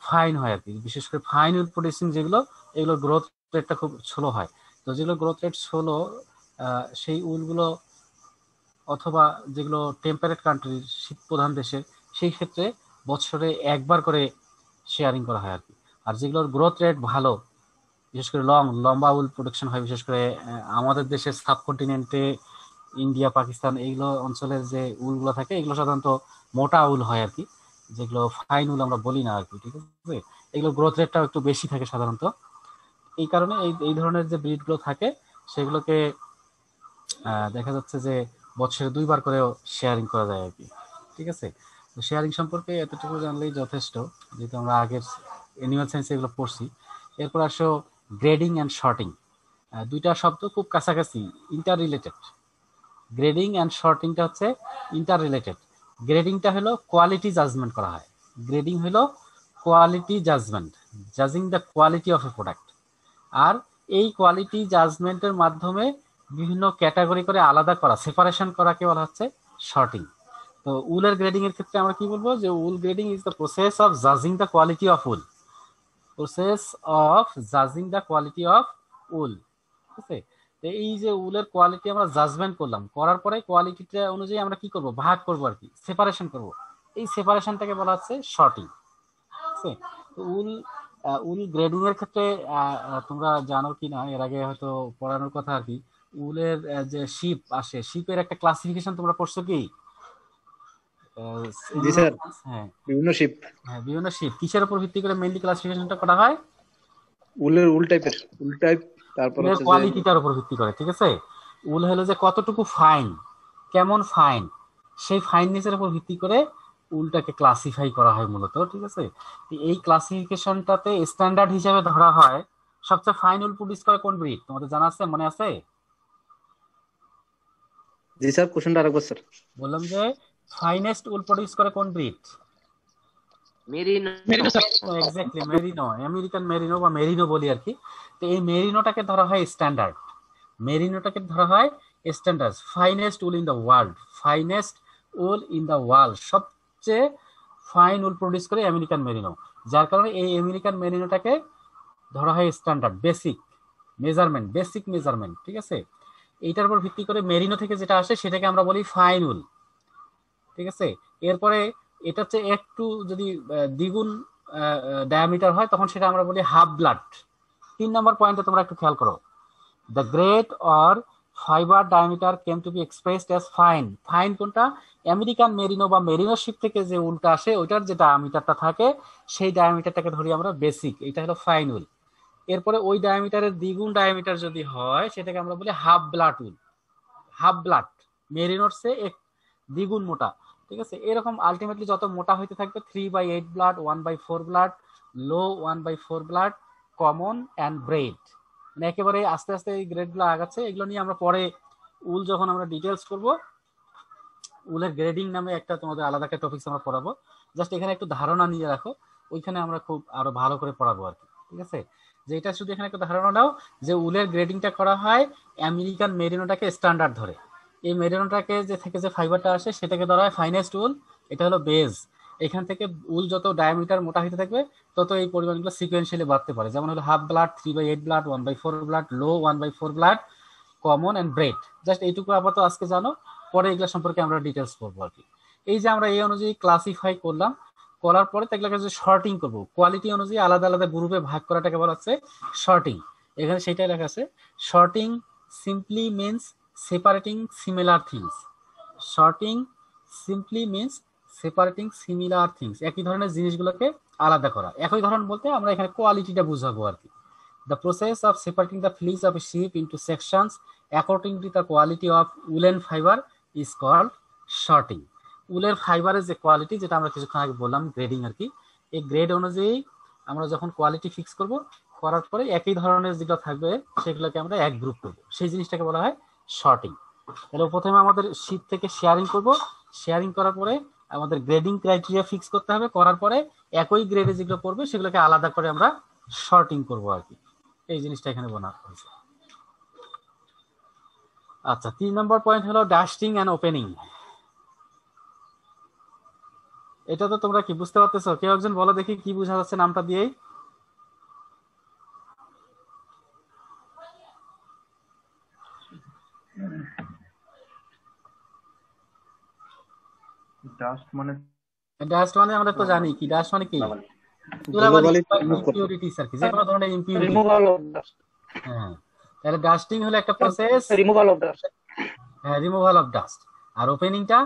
ফাইন হয় আর কি। বিশেষ করে ফাইন উল প্রডিউসিং যেগুলো, এগুলো গ্রোথ রেটটা খুব স্লো হয়। তো যেগুলো গ্রোথ রেট স্লো, সেই উলগুলো অথবা যেগুলো টেম্পারেট কান্ট্রির, শীত প্রধান দেশের, সেই ক্ষেত্রে বছরে একবার করে শেয়ারিং করা হয় আর কি। আর যেগুলোর গ্রোথ রেট ভালো, বিশেষ করে লম্বা উল প্রোডাকশন হয়, বিশেষ করে আমাদের দেশের সাবকন্টিনেন্টে ইন্ডিয়া, পাকিস্তান এইগুলো অঞ্চলের যে উলগুলো থাকে এগুলো সাধারণত মোটা উল হয় আর কি, যেগুলো ফাইন উল আমরা বলি না আর কি, ঠিক আছে। এগুলো গ্রোথ রেটটাও একটু বেশি থাকে সাধারণত। এই কারণে এই ধরনের যে ব্রিড গুলো থাকে সেগুলোকে দেখা যাচ্ছে যে বছরে 2 বার করেও শেয়ারিং করা যায় আর কি, ঠিক আছে। তো শেয়ারিং সম্পর্কে এতটুকু জানলেই যথেষ্ট, যেহেতু আমরা আগের অ্যানিমাল সায়েন্সে এগুলো পড়ছি। এরপর আসো গ্রেডিং অ্যান্ড শর্টিং। দুইটা শব্দ খুব কাছাকাছি, ইন্টার রিলেটেড। গ্রেডিং অ্যান্ড শর্টিংটা হচ্ছে ইন্টার রিলেটেড। গ্রেডিংটা হলো কোয়ালিটি জাজমেন্ট করা হয়, গ্রেডিং হলো কোয়ালিটি জাজমেন্ট, জাজিং the quality of a product. আর এই কোয়ালিটি জাজমেন্টের মাধ্যমে বিভিন্ন ক্যাটাগরি করে আলাদা করা, সেপারেশন করাকে বলা হচ্ছে শর্টিং। তো উলের গ্রেডিং এর ক্ষেত্রে আমরা কি বলবো, যে উল grading is the process of জাজিং the quality of ul, process of জাজিং the quality of উল, ঠিক আছে। তো এই যে উলের কোয়ালিটি আমরা জাজমেন্ট করলাম, করার পরে কোয়ালিটিটা অনুযায়ী আমরা কি করব, ভাগ করব আর কি, সেপারেশন করব। এই সেপারেশনটাকে বলা হচ্ছে শর্টিং, ঠিক আছে। তো উল গ্রেডিং এর ক্ষেত্রে তোমরা জানো কি না, এর আগে হয়তো পড়ানোর কথা আর কি, উলের যে শিপ আসে, শিপের একটা ক্লাসিফিকেশন তোমরা পড়ছো কি? জি স্যার, হ্যাঁ, বিভিন্ন শিপ। হ্যাঁ, বিভিন্ন শিপ কিসের উপর ভিত্তি করে মেইনলি ক্লাসিফিকেশনটা করা হয়? উল টাইপ, তারপর উলের হচ্ছে যে কোয়ালিটিটার উপর ভিত্তি করে, ঠিক আছে। উল হলো যে কতটুকু ফাইন, কেমন ফাইন, সেই ফাইননেসের উপর ভিত্তি করে উলটাকে ক্লাসিফাই করা হয় মূলত, ঠিক আছে। তো এই ক্লাসিফিকেশনটাতে স্ট্যান্ডার্ড হিসেবে ধরা হয় সবচেয়ে ফাইন উল প্রডিউস করে কোন ব্রিড, তোমাদের জানা আছে, মনে আছে? জি স্যার, কোশ্চেনটা আরেকবার স্যার। বললাম যে ফাইনেস্ট উল প্রডিউস করে কোন breed? Merino. Exactly, merino, American merino বা মেরিনো বলি আর কি। তো এই মেরিনোটাকে ধরা হয় স্ট্যান্ডার্ড, মেরিনোটাকে ধরা হয় standard, finest wool in the world, finest wool in the world, সবচেয়ে ফাইন উল প্রডিউস করে আমেরিকান মেরিনো। যার কারণে এই আমেরিকান মেরিনোটাকে ধরা হয় স্ট্যান্ডার্ড, বেসিক মেজারমেন্ট, ঠিক আছে। এইটার উপর ভিত্তি করে মেরিনো থেকে যেটা আসে সেটাকে আমরা বলি ফাইন উল, ঠিক আছে। এরপরে এটা হচ্ছে একটু যদি দ্বিগুণ ডায়ামিটার হয় তখন সেটা আমরা বলি হাফ ব্লাড। 3 নম্বর পয়েন্টে তোমরা একটু খেয়াল করো, the great or fibre diameter came to B expressed as fine. Fine কোনটা? আমেরিকান মেরিনো বা মেরিনো শিপ থেকে যে উলটা আসে ওইটার যে ডায়ামিটারটা থাকে সেই ডায়ামিটারটাকে ধরি আমরা বেসিক, এটা হলো ফাইন উল। এরপরে ওই ডায়ামিটারের দ্বিগুণ ডায়ামিটার যদি হয় সেটাকে আমরা বলি হাফ ব্লাড উল, হাফ ব্লাড, মেরিনোর সে এক দ্বিগুণ মোটা, ঠিক আছে। এরকম আলটিমেটলি যত মোটা হইতে থাকবে 3/8 blood, 1/4 blood, low 1/4 blood, common and bread, মানে একেবারে আস্তে আস্তে এই গ্রেডগুলো আগাচ্ছে। এগুলো নিয়ে আমরা পরে উল যখন আমরা ডিটেলস করব, উলের গ্রেডিং নামে একটা তোমাদের আলাদা একটা টপিকস আমরা পড়াবো। জাস্ট এখানে একটু ধারণা নিয়ে রাখো, ওইখানে আমরা খুব আরো ভালো করে পড়াবো আর কি, ঠিক আছে। যে এটা শুধু এখানে একটা ধারণা নাও যে উলের গ্রেডিংটা করা হয় আমেরিকান মেরিনোটাকে স্ট্যান্ডার্ড ধরে। এই মেরিনোটাকে যে থেকে যে ফাইবারটা আসে সেটাকে ধরা হয় ফাইনেস্ট উল, এটা হলো বেজ। এখান থেকে উল যত ডায়ামিটার মোটা হতে থাকবে তত এই পরিমাণগুলো সিকোয়েন্সিয়ালি বাড়তে পারে, যেমন হলো half blood, 3/8 blood, 1/4 blood, low 1/4 blood, common and bread. Just এইটুকু আপাতত আজকে জানো, পরে এগুলো সম্পর্কে আমরা ডিটেলস করবো আর কি। এই যে আমরা এই অনুযায়ী ক্লাসিফাই করলাম, করার পরে এগুলোকে যে শর্টিং করবো, কোয়ালিটি অনুযায়ী আলাদা আলাদা গ্রুপে ভাগ করাটাকে বলা হচ্ছে শর্টিং। এখানে সেটাই লেখা আছে, sorting simply means separating similar things. Sorting simply means separating similar things, একই ধরনের জিনিসগুলোকে আলাদা করা। একই ধরন বলতে আমরা এখানে কোয়ালিটিটা বুঝাবো আর কি। The process of separating the fleece of a sheep into sections according to the quality of woolen fiber is called sorting. উলের ফাইবারের যে কোয়ালিটি, যেটা আমরা কিছুক্ষণ আগে বললাম গ্রেডিং আর কি, এই গ্রেড অনুযায়ী আমরা যখন কোয়ালিটি ফিক্স করব, করার পরে একই ধরনের যেগুলো থাকবে সেগুলোকে আমরা এক গ্রুপ করব, সেই জিনিসটাকে বলা হয় শর্টিং। তাহলে প্রথমে আমাদের শীট থেকে শেয়ারিং করব, শেয়ারিং করার পরে আমাদের গ্রেডিং ক্রাইটেরিয়া ফিক্স করতে হবে, করার পরে একই গ্রেডে যেগুলো পড়বে সেগুলোকে আলাদা করে আমরা শর্টিং করব আর কি। এই জিনিসটা এখানে বলা হয়েছে। আচ্ছা, 3 নম্বর পয়েন্ট হলো ডাস্টিং এন্ড ওপেনিং। এটা তো তোমরা কি বুঝতে পারতেছো? কেউ একজন বলো দেখি কি বোঝা যাচ্ছে নামটা দিয়েই। ডাস্ট মানে ডাস্ট মানে আমরা তো জানি কি, ডাস্ট মানে কি? ধুলাবালি ধুলোবালি বা remove করতে ইমপিউরিটিস আর কি, যে কোনো ধরনের ইমপিউরিটি। Removal of dust. হ্যাঁ, তাহলে ডাস্টিং হলো একটা প্রসেস, রিমুভাল অফ ডাস্ট। হ্যাঁ, রিমুভাল অফ ডাস্ট। আর ওপেনিংটা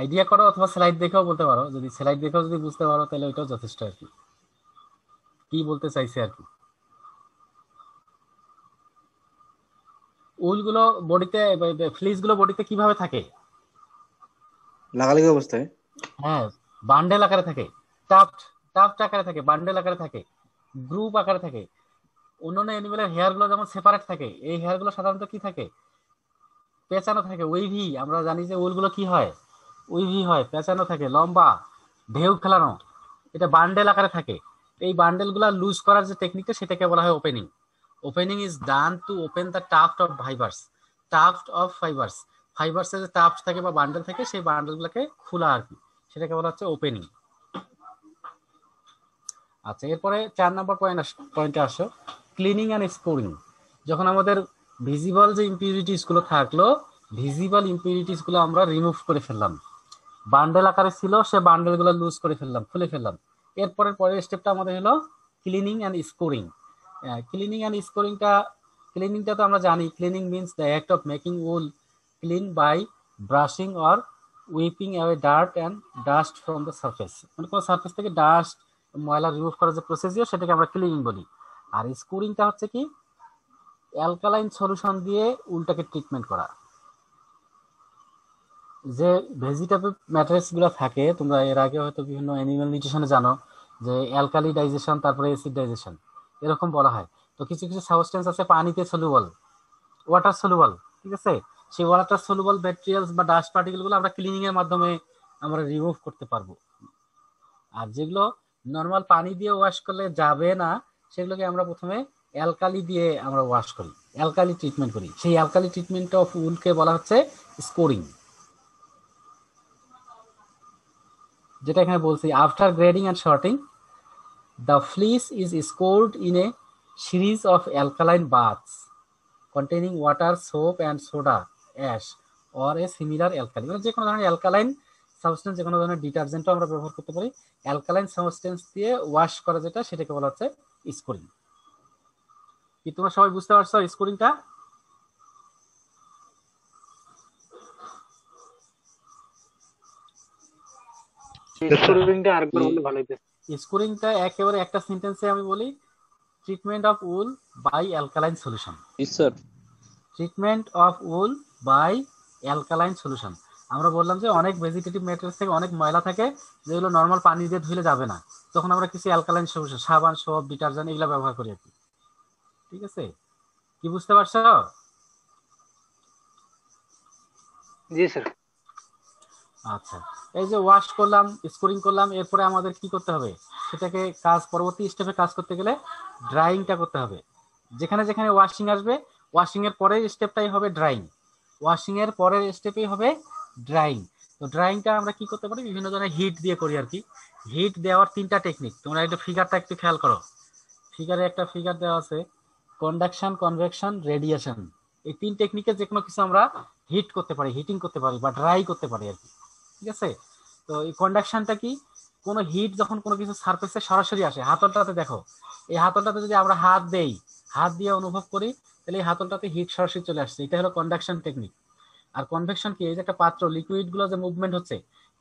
আইডিয়া করো অথবা স্লাইড দেখেও বলতে পারো, যদি স্লাইড দেখেও যদি বুঝতে পারো তাহলে ওইটাও যথেষ্ট আর কি, কি বলতে চাইছে আর কি। উলগুলো বডিতে, ফ্লিস গুলো বডিতে কিভাবে থাকে? লাগালাগি অবস্থায়। হ্যাঁ, বান্ডেল আকারে থাকে, টাফট টাফট আকারে থাকে, বান্ডেল আকারে থাকে, গ্রুপ আকারে থাকে। অন্যান্য অ্যানিমেলের হেয়ার গুলো যেমন সেপারেট থাকে, এই হেয়ার গুলো সাধারণত কি থাকে? পেঁচানো থাকে, ওয়েভি। আমরা জানি যে উলগুলো কি হয়, ওয়েভি হয়, পেঁচানো থাকে, লম্বা, ঢেউ খেলানো। এটা বান্ডেল আকারে থাকে। এই বান্ডেল গুলা লুজ করার যে টেকনিকটা, সেটাকে বলা হয় opening. Opening is done to open the tuft of fibres. Tuft of fibres, ফাইবার্সের যে টাফট থাকে বা বান্ডেল থাকে, সেই বান্ডেল গুলাকে খোলা আর কি, সেটাকে বলা হচ্ছে ওপেনিং। আচ্ছা, এরপরে 4 নম্বর পয়েন্টে আসো, ক্লিনিং অ্যান্ড স্কোরিং। যখন আমাদের ভিজিবল যে ইম্পিউরিটিস গুলো থাকলো, ভিজিবল ইম্পিউরিটিস গুলো আমরা রিমুভ করে ফেললাম, বান্ডেল আকারে ছিল, সে বান্ডেল গুলো লুজ করে ফেললাম, খুলে ফেললাম। এরপরের পরের স্টেপটা আমাদের হলো cleaning and scouring. Cleaning and ক্লিনিংটা তো আমরা জানি, cleaning means the act of making wool clean by brushing or wiping away dirt and dust from the surface. মানে কোনো সারফেস থেকে ডাস্ট, ময়লা রিমুভ করার যে প্রসেসিও, সেটাকে আমরা ক্লিনিং বলি। আর স্কোরিংটা হচ্ছে কি, অ্যালকালাইন সলিউশন দিয়ে উলটাকে ট্রিটমেন্ট করা। যে ভেজিটেবল ম্যাট্রিক্স গুলো থাকে, তোমরা এর আগে হয়তো বিভিন্ন অ্যানিমাল নিউট্রিশনে জানো যে অ্যালকালি ডাইজেশন, তারপরে অ্যাসিড ডাইজেশন, এরকম বলা হয়। তো কিছু কিছু সাবস্টেন্স আছে পানিতে সলুবল, ওয়াটার সলুবল, ঠিক আছে? সেই ওয়াটার সলুবল ম্যাটেরিয়ালস বা ডাস্ট পার্টিকেল গুলো আমরা ক্লিনিং এর মাধ্যমে আমরা রিমুভ করতে পারবো। আর যেগুলো নর্মাল পানি দিয়ে ওয়াশ করলে যাবে না, সেগুলোকে আমরা প্রথমে অ্যালকালি দিয়ে আমরা ওয়াশ করি, অ্যালকালি ট্রিটমেন্ট করি। সেই অ্যালকালি ট্রিটমেন্ট অফ উলকে বলা হচ্ছে স্কোরিং। যেটা এখানে বলছি, after grading and sorting the fleece is scoured in a series of alkaline baths containing water, soap and soda ash or a similar alkali. মানে যে কোনো ধরনের অ্যালকালাইন সাবস্টেন্স, যে কোনো ধরনের ডিটারজেন্টও আমরা ব্যবহার করতে পারি। অ্যালকালাইন সাবস্টেন্স দিয়ে ওয়াশ করা যেটা, সেটাকে বলা হচ্ছে স্কোরিং। কি তোমরা সবাই বুঝতে পারছো স্কোরিংটা? স্কোরিংটা আরেকবার বললে ভালো হতো। স্কোরিংটা একেবারে একটা সেন্টেন্সে আমি বলি, treatment of wool by alkaline solution. Sir treatment of wool by alkaline solution. আমরা বললাম যে অনেক ভেজিটেটিভ ম্যাটেরিয়ালস থেকে অনেক ময়লা থাকে, যেগুলো নর্মাল পানি দিয়ে ধুলে যাবে না, তখন আমরা কিছু অ্যালকালাইন সলিউশন, সাবান, সোপ, ডিটারজেন্ট, এগুলো ব্যবহার করি আর কি। ঠিক আছে, কি বুঝতে পারছো? জি স্যার। আচ্ছা, এই যে ওয়াশ করলাম, স্কোরিং করলাম, এরপরে আমাদের কি করতে হবে, সেটাকে পরবর্তী স্টেপে কাজ করতে গেলে ড্রাইংটা করতে হবে। যেখানে যেখানে ওয়াশিং আসবে, ওয়াশিং এর পরের স্টেপটাই হবে ড্রাইং, ওয়াশিং এর পরের স্টেপেই হবে ড্রাইং। তো ড্রাইংটা আমরা কি করতে পারি, বিভিন্ন ধরনের হিট দিয়ে করি আর কি। হিট দেওয়ার 3টা টেকনিক, তোমরা একটু ফিগারটা একটু খেয়াল করো। ফিগারে একটা ফিগার দেওয়া আছে, কন্ডাকশন, কনভেকশন, রেডিয়েশন। এই 3 টেকনিকে যে কোনো কিছু আমরা হিট করতে পারি, হিটিং করতে পারি বা ড্রাই করতে পারি আর কি। ঠিক আছে, তো এই কন্ডাকশনটা কি, কোনো হিট যখন কোনো কিছু সারফেসে সরাসরি আসে, হাতলটাতে দেখো, এই হাতলটাতে যদি আমরা হাত দেই, হাত দিয়ে অনুভব করি, তাহলে এই হাতলটাতে হিট সরাসরি চলে আসছে, এটা হলো কন্ডাকশন টেকনিক। আর কনভেকশন কি, এই যে একটা পাত্র, লিকুইড গুলো যে মুভমেন্ট হচ্ছে,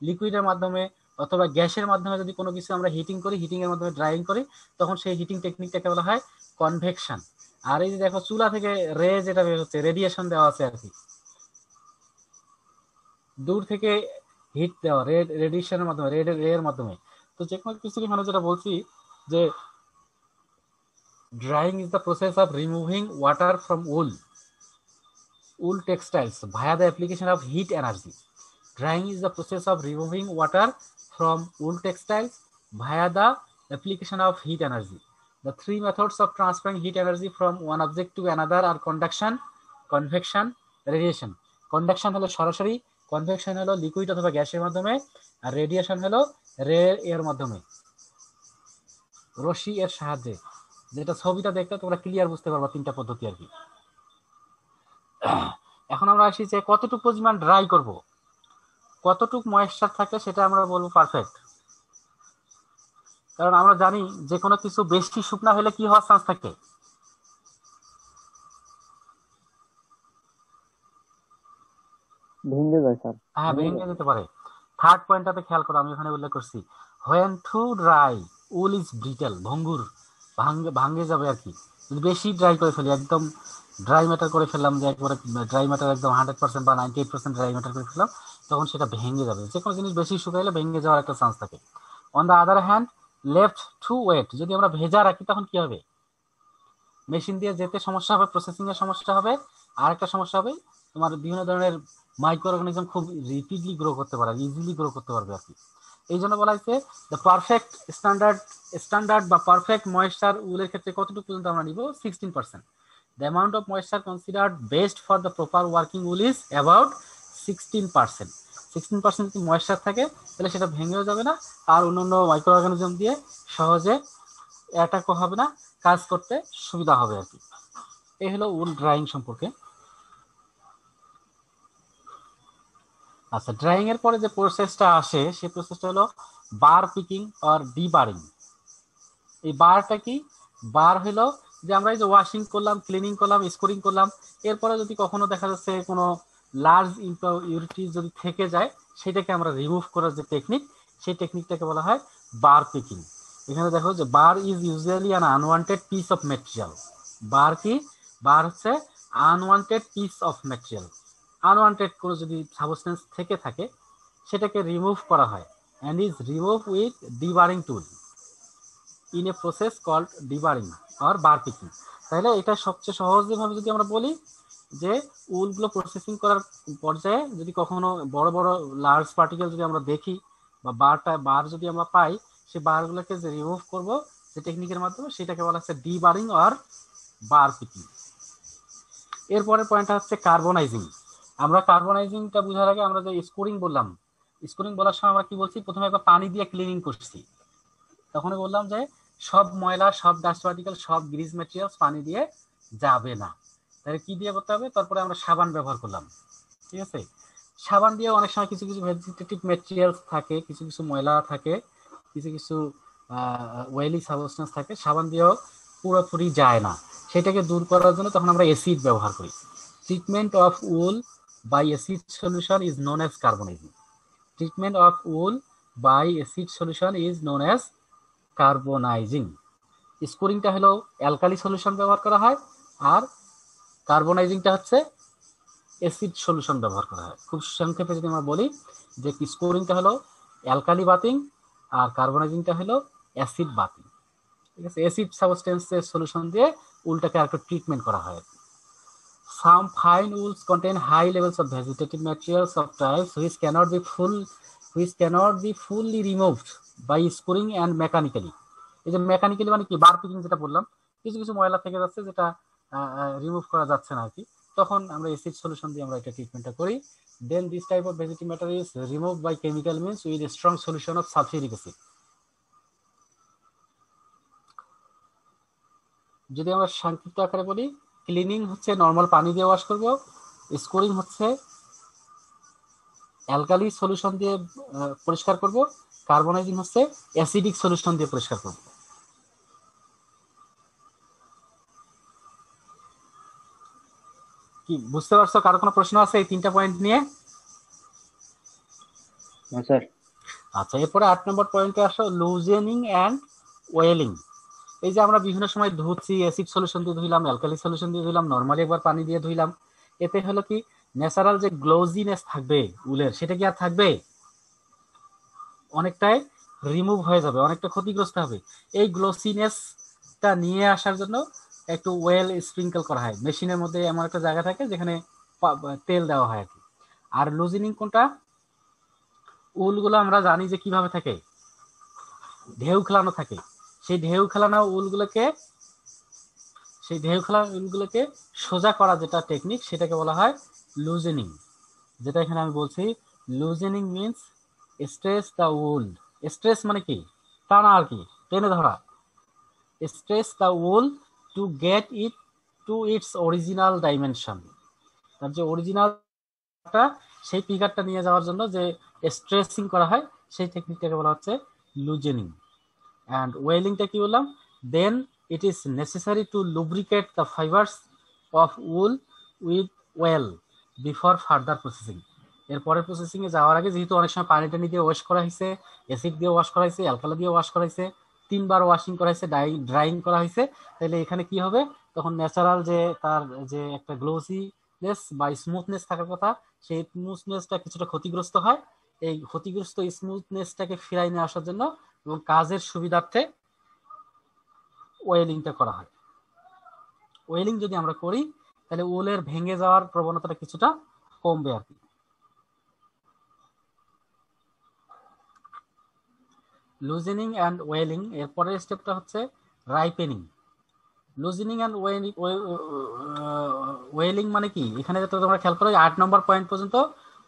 লিকুইডের মাধ্যমে অথবা গ্যাসের মাধ্যমে যদি কোনো কিছু আমরা হিটিং করি, হিটিং এর মাধ্যমে ড্রাইং করি, তখন সেই হিটিং টেকনিকটাকে বলা হয় কনভেকশন। আর এই যে দেখো চুলা থেকে রে যেটা বের হচ্ছে, রেডিয়েশন দেওয়া আছে আর কি, দূর থেকে হিট দেওয়া, রেডিয়েশনের মাধ্যমে, রে এর মাধ্যমে। তো যে কোনো কিছু মানে যেটা বলছি যে drying is the process of removing water from wool textiles via the application of heat energy. Drying is the process of removing water from wool textiles via the application of heat energy. The 3 methods of transferring heat energy from one object to another are conduction, convection, radiation. Conduction হলো সরাসরি, কনভেকশন হলো লিকুইড অথবা গ্যাসের মাধ্যমে, আর রেডিয়েশন হলো রে এর মাধ্যমে, রশ্মি এর সাহায্যে। যেটা ছবিটা দেখতে তোমরা ক্লিয়ার বুঝতে পারবা 3টা পদ্ধতি আর কি। এখন আমরা আসি যে কতটুকু পরিমাণ ড্রাই করব, কতটুক ময়েশ্চার থাকে সেটা আমরা বলবো পারফেক্ট। কারণ আমরা জানি যে কোনো কিছু বেশি শুকনা হলে কি হওয়ার চান্স থাকে, ভেঙে যায় স্যার। হ্যাঁ ভেঙে যেতে পারে। থার্ড পয়েন্টটাতে খেয়াল করো, আমি ওখানে উল্লেখ করছি when too dry wool is brittle, ভঙ্গুর, ভাঙে যাবে আর কি। যদি বেশি ড্রাই করে ফেলি, একদম ড্রাই ম্যাটার করে ফেললাম, যে একবারে ড্রাই ম্যাটার একদম 100% বা 98% ড্রাই ম্যাটার করে ফেললাম, তখন সেটা ভেঙে যাবে। যে কোনো জিনিস বেশি শুকাইলে ভেঙে যাওয়ার একটা চান্স থাকে। On the other hand left to wet, যদি আমরা ভেজা রাখি তখন কি হবে, মেশিন দিয়ে যেতে সমস্যা হবে, প্রসেসিং এর সমস্যা হবে, আর একটা সমস্যা হবে তোমার বিভিন্ন ধরনের মাইক্রো অর্গানিজম খুব রিপিডলি গ্রো করতে পারে, ইজিলি গ্রো করতে পারবে আর কি। এই জন্য বলা হয়েছে দ্য পারফেক্ট স্ট্যান্ডার্ড বা পারফেক্ট ময়েশ্চার উলের ক্ষেত্রে কতটুকু পর্যন্ত আমরা নিব, 16%। The amount of moisture considered best for the proper working wool is about 16%। 16% যদি ময়েশ্চার থাকে তাহলে সেটা ভেঙেও যাবে না, আর অন্যান্য মাইক্রো অর্গানিজম দিয়ে সহজে অ্যাটাকও হবে না, কাজ করতে সুবিধা হবে আর কি। এই হলো উল ড্রাইং সম্পর্কে। আচ্ছা, ড্রাইং এর পরে যে প্রসেসটা আসে সেই প্রসেসটা হলো বার পিকিং অর ডিবারিং। এই বারটা কি, বার হলো যে আমরা এই যে ওয়াশিং করলাম, ক্লিনিং করলাম, স্কোরিং করলাম, এরপরে যদি কখনো দেখা যাচ্ছে কোনো লার্জ ইম্পিউরিটি যদি থেকে যায়, সেটাকে আমরা রিমুভ করার যে টেকনিক, সেই টেকনিকটাকে বলা হয় বার পিকিং। এখানে দেখো যে burr is usually an unwanted piece of material. Burr কি, বার হচ্ছে unwanted piece of material. Unwanted কোনো যদি সাবস্টেন্স থেকে থাকে সেটাকে রিমুভ করা হয়, and is remove with deburring tool in a process called deburring or burr picking. তাহলে এটা সবচেয়ে সহজভাবে যদি আমরা বলি যে উলগুলো প্রসেসিং করার পর্যায়ে যদি কখনো বড় বড় লার্জ পার্টিকেল যদি আমরা দেখি বা বার যদি আমরা পাই, সেই বারগুলোকে যে রিমুভ করব যে টেকনিকের মাধ্যমে, সেটাকে বলা হচ্ছে ডিবারিং অর বার পিকিং। এরপরের পয়েন্টটা হচ্ছে কার্বনাইজিং। আমরা কার্বনাইজিংটা বোঝার আগে আমরা যে স্কোরিং বললাম, স্কোরিং বলার সময় আমরা কি বলছি, প্রথমে একবার পানি দিয়ে ক্লিনিং করছি, তখনই বললাম যে সব ময়লা, সব ডাস্ট পার্টিকেল, সব গ্রিজ ম্যাটেরিয়ালস পানি দিয়ে যাবে না, তাহলে কি দিয়ে করতে হবে, তারপরে আমরা সাবান ব্যবহার করলাম। ঠিক আছে, সাবান দিয়ে অনেক সময় কিছু কিছু ভেজিটেটিভ ম্যাটেরিয়ালস থাকে, কিছু কিছু ময়লা থাকে, কিছু কিছু ওয়েলি সাবস্টেন্স থাকে, সাবান দিয়েও পুরোপুরি যায় না, সেটাকে দূর করার জন্য তখন আমরা অ্যাসিড ব্যবহার করি। Treatment of wool by acid solution is known as carbonizing. Treatment of wool by acid solution is known as carbonizing. স্কোরিংটা হলো অ্যালকালি সলিউশন ব্যবহার করা হয়, আর কার্বনাইজিংটা হচ্ছে অ্যাসিড সলিউশন ব্যবহার করা হয়। খুব সংক্ষেপে যদি আমরা বলি যে স্কোরিংটা হলো অ্যালকালি বাথিং আর কার্বনাইজিংটা হলো অ্যাসিড বাথিং। ঠিক আছে, অ্যাসিড সাবস্টেন্সের সলিউশন দিয়ে উলটাকে আরেকটু ট্রিটমেন্ট করা হয়। Some fine wools contain high levels of vegetative materials of types which cannot be fully removed by scouring and mechanically. এই যে মেকানিক্যালি মানে কি, বার পিকিং যেটা বললাম, কিছু কিছু ময়লা থেকে যাচ্ছে যেটা রিমুভ করা যাচ্ছে না আর কি, তখন আমরা অ্যাসিড সলিউশন দিয়ে আমরা এটা ট্রিটমেন্টটা করি। Then this type of vegetative matter is remove by chemical means with a strong solution of sulphuric acid. যদি আমরা সংক্ষিপ্ত আকারে বলি, ক্লিনিং হচ্ছে নর্মাল পানি দিয়ে ওয়াশ করব, স্কোরিং হচ্ছে অ্যালকালি সলিউশন দিয়ে পরিষ্কার করব, কার্বনাইজিং হচ্ছে অ্যাসিডিক সলিউশন দিয়ে পরিষ্কার করব। কি বুঝতে পারছো? কারো কোনো প্রশ্ন আছে এই তিনটা পয়েন্ট নিয়ে? স্যার আচ্ছা, এরপরে 8 নম্বর পয়েন্টে আসো, লুজেনিং অ্যান্ড ওয়েলিং। এই যে আমরা বিভিন্ন সময় ধুচ্ছি, অ্যাসিড সলিউশন দিয়ে ধুইলাম, অ্যালকালি সলিউশন দিয়ে ধুইলাম, নর্মালি একবার পানি দিয়ে ধুইলাম, এতে হলো কি ন্যাচারাল যে গ্লোজিনেস থাকবে উলের, সেটা কি আর থাকবে? অনেকটাই রিমুভ হয়ে যাবে, অনেকটা ক্ষতিগ্রস্ত হবে। এই গ্লোসিনেসটা নিয়ে আসার জন্য একটু ওয়েল স্প্রিঙ্কল করা হয়, মেশিনের মধ্যে এমন একটা জায়গা থাকে যেখানে তেল দেওয়া হয় আর কি। আর লুজিনিং কোনটা, উলগুলো আমরা জানি যে কিভাবে থাকে, ঢেউ খেলানো থাকে, সেই ঢেউ খেলানো উলগুলোকে সোজা করা যেটা টেকনিক, সেটাকে বলা হয় লুজেনিং। যেটা এখানে আমি বলছি, loosening means stress the wool. Stress মানে কি, টানা আর কি, টেনে ধরা। Stress the wool to get it to its original dimension. তার যে অরিজিনালটা সেই পিকারটা নিয়ে যাওয়ার জন্য যে স্ট্রেসিং করা হয় সেই টেকনিকটাকে বলা হচ্ছে লুজেনিং। অ্যান্ড ওয়েলিংটা কি বললাম, then it is necessary to lubricate the fibres of wool with oil before further processing. এরপরে প্রসেসিং এ যাওয়ার আগে যেহেতু অনেক সময় পানি টানি দিয়ে ওয়াশ করা হয়েছে, অ্যাসিড দিয়ে ওয়াশ করা হয়েছে, অ্যালকালা দিয়ে ওয়াশ করা হয়েছে, 3বার ওয়াশিং করা হয়েছে, ড্রাইং করা হয়েছে, তাহলে এখানে কি হবে, তখন ন্যাচারাল যে তার যে একটা গ্লোসিনেস বা স্মুথনেস থাকার কথা, সেই স্মুথনেসটা কিছুটা ক্ষতিগ্রস্ত হয়। এই ক্ষতিগ্রস্ত স্মুথনেসটাকে ফিরাই নিয়ে আসার জন্য এবং কাজের সুবিধার্থে ওয়েলিংটা করা হয়। ওয়েলিং যদি আমরা করি তাহলে উলের ভেঙে যাওয়ার প্রবণতাটা কিছুটা কমবে আর কি। লুজেনিং অ্যান্ড ওয়েলিং, এরপরের স্টেপটা হচ্ছে রাইপেনিং। লুজেনিং অ্যান্ড ওয়েলিং মানে কি, এখানে তো তোমরা খেয়াল করো 8 নম্বর পয়েন্ট পর্যন্ত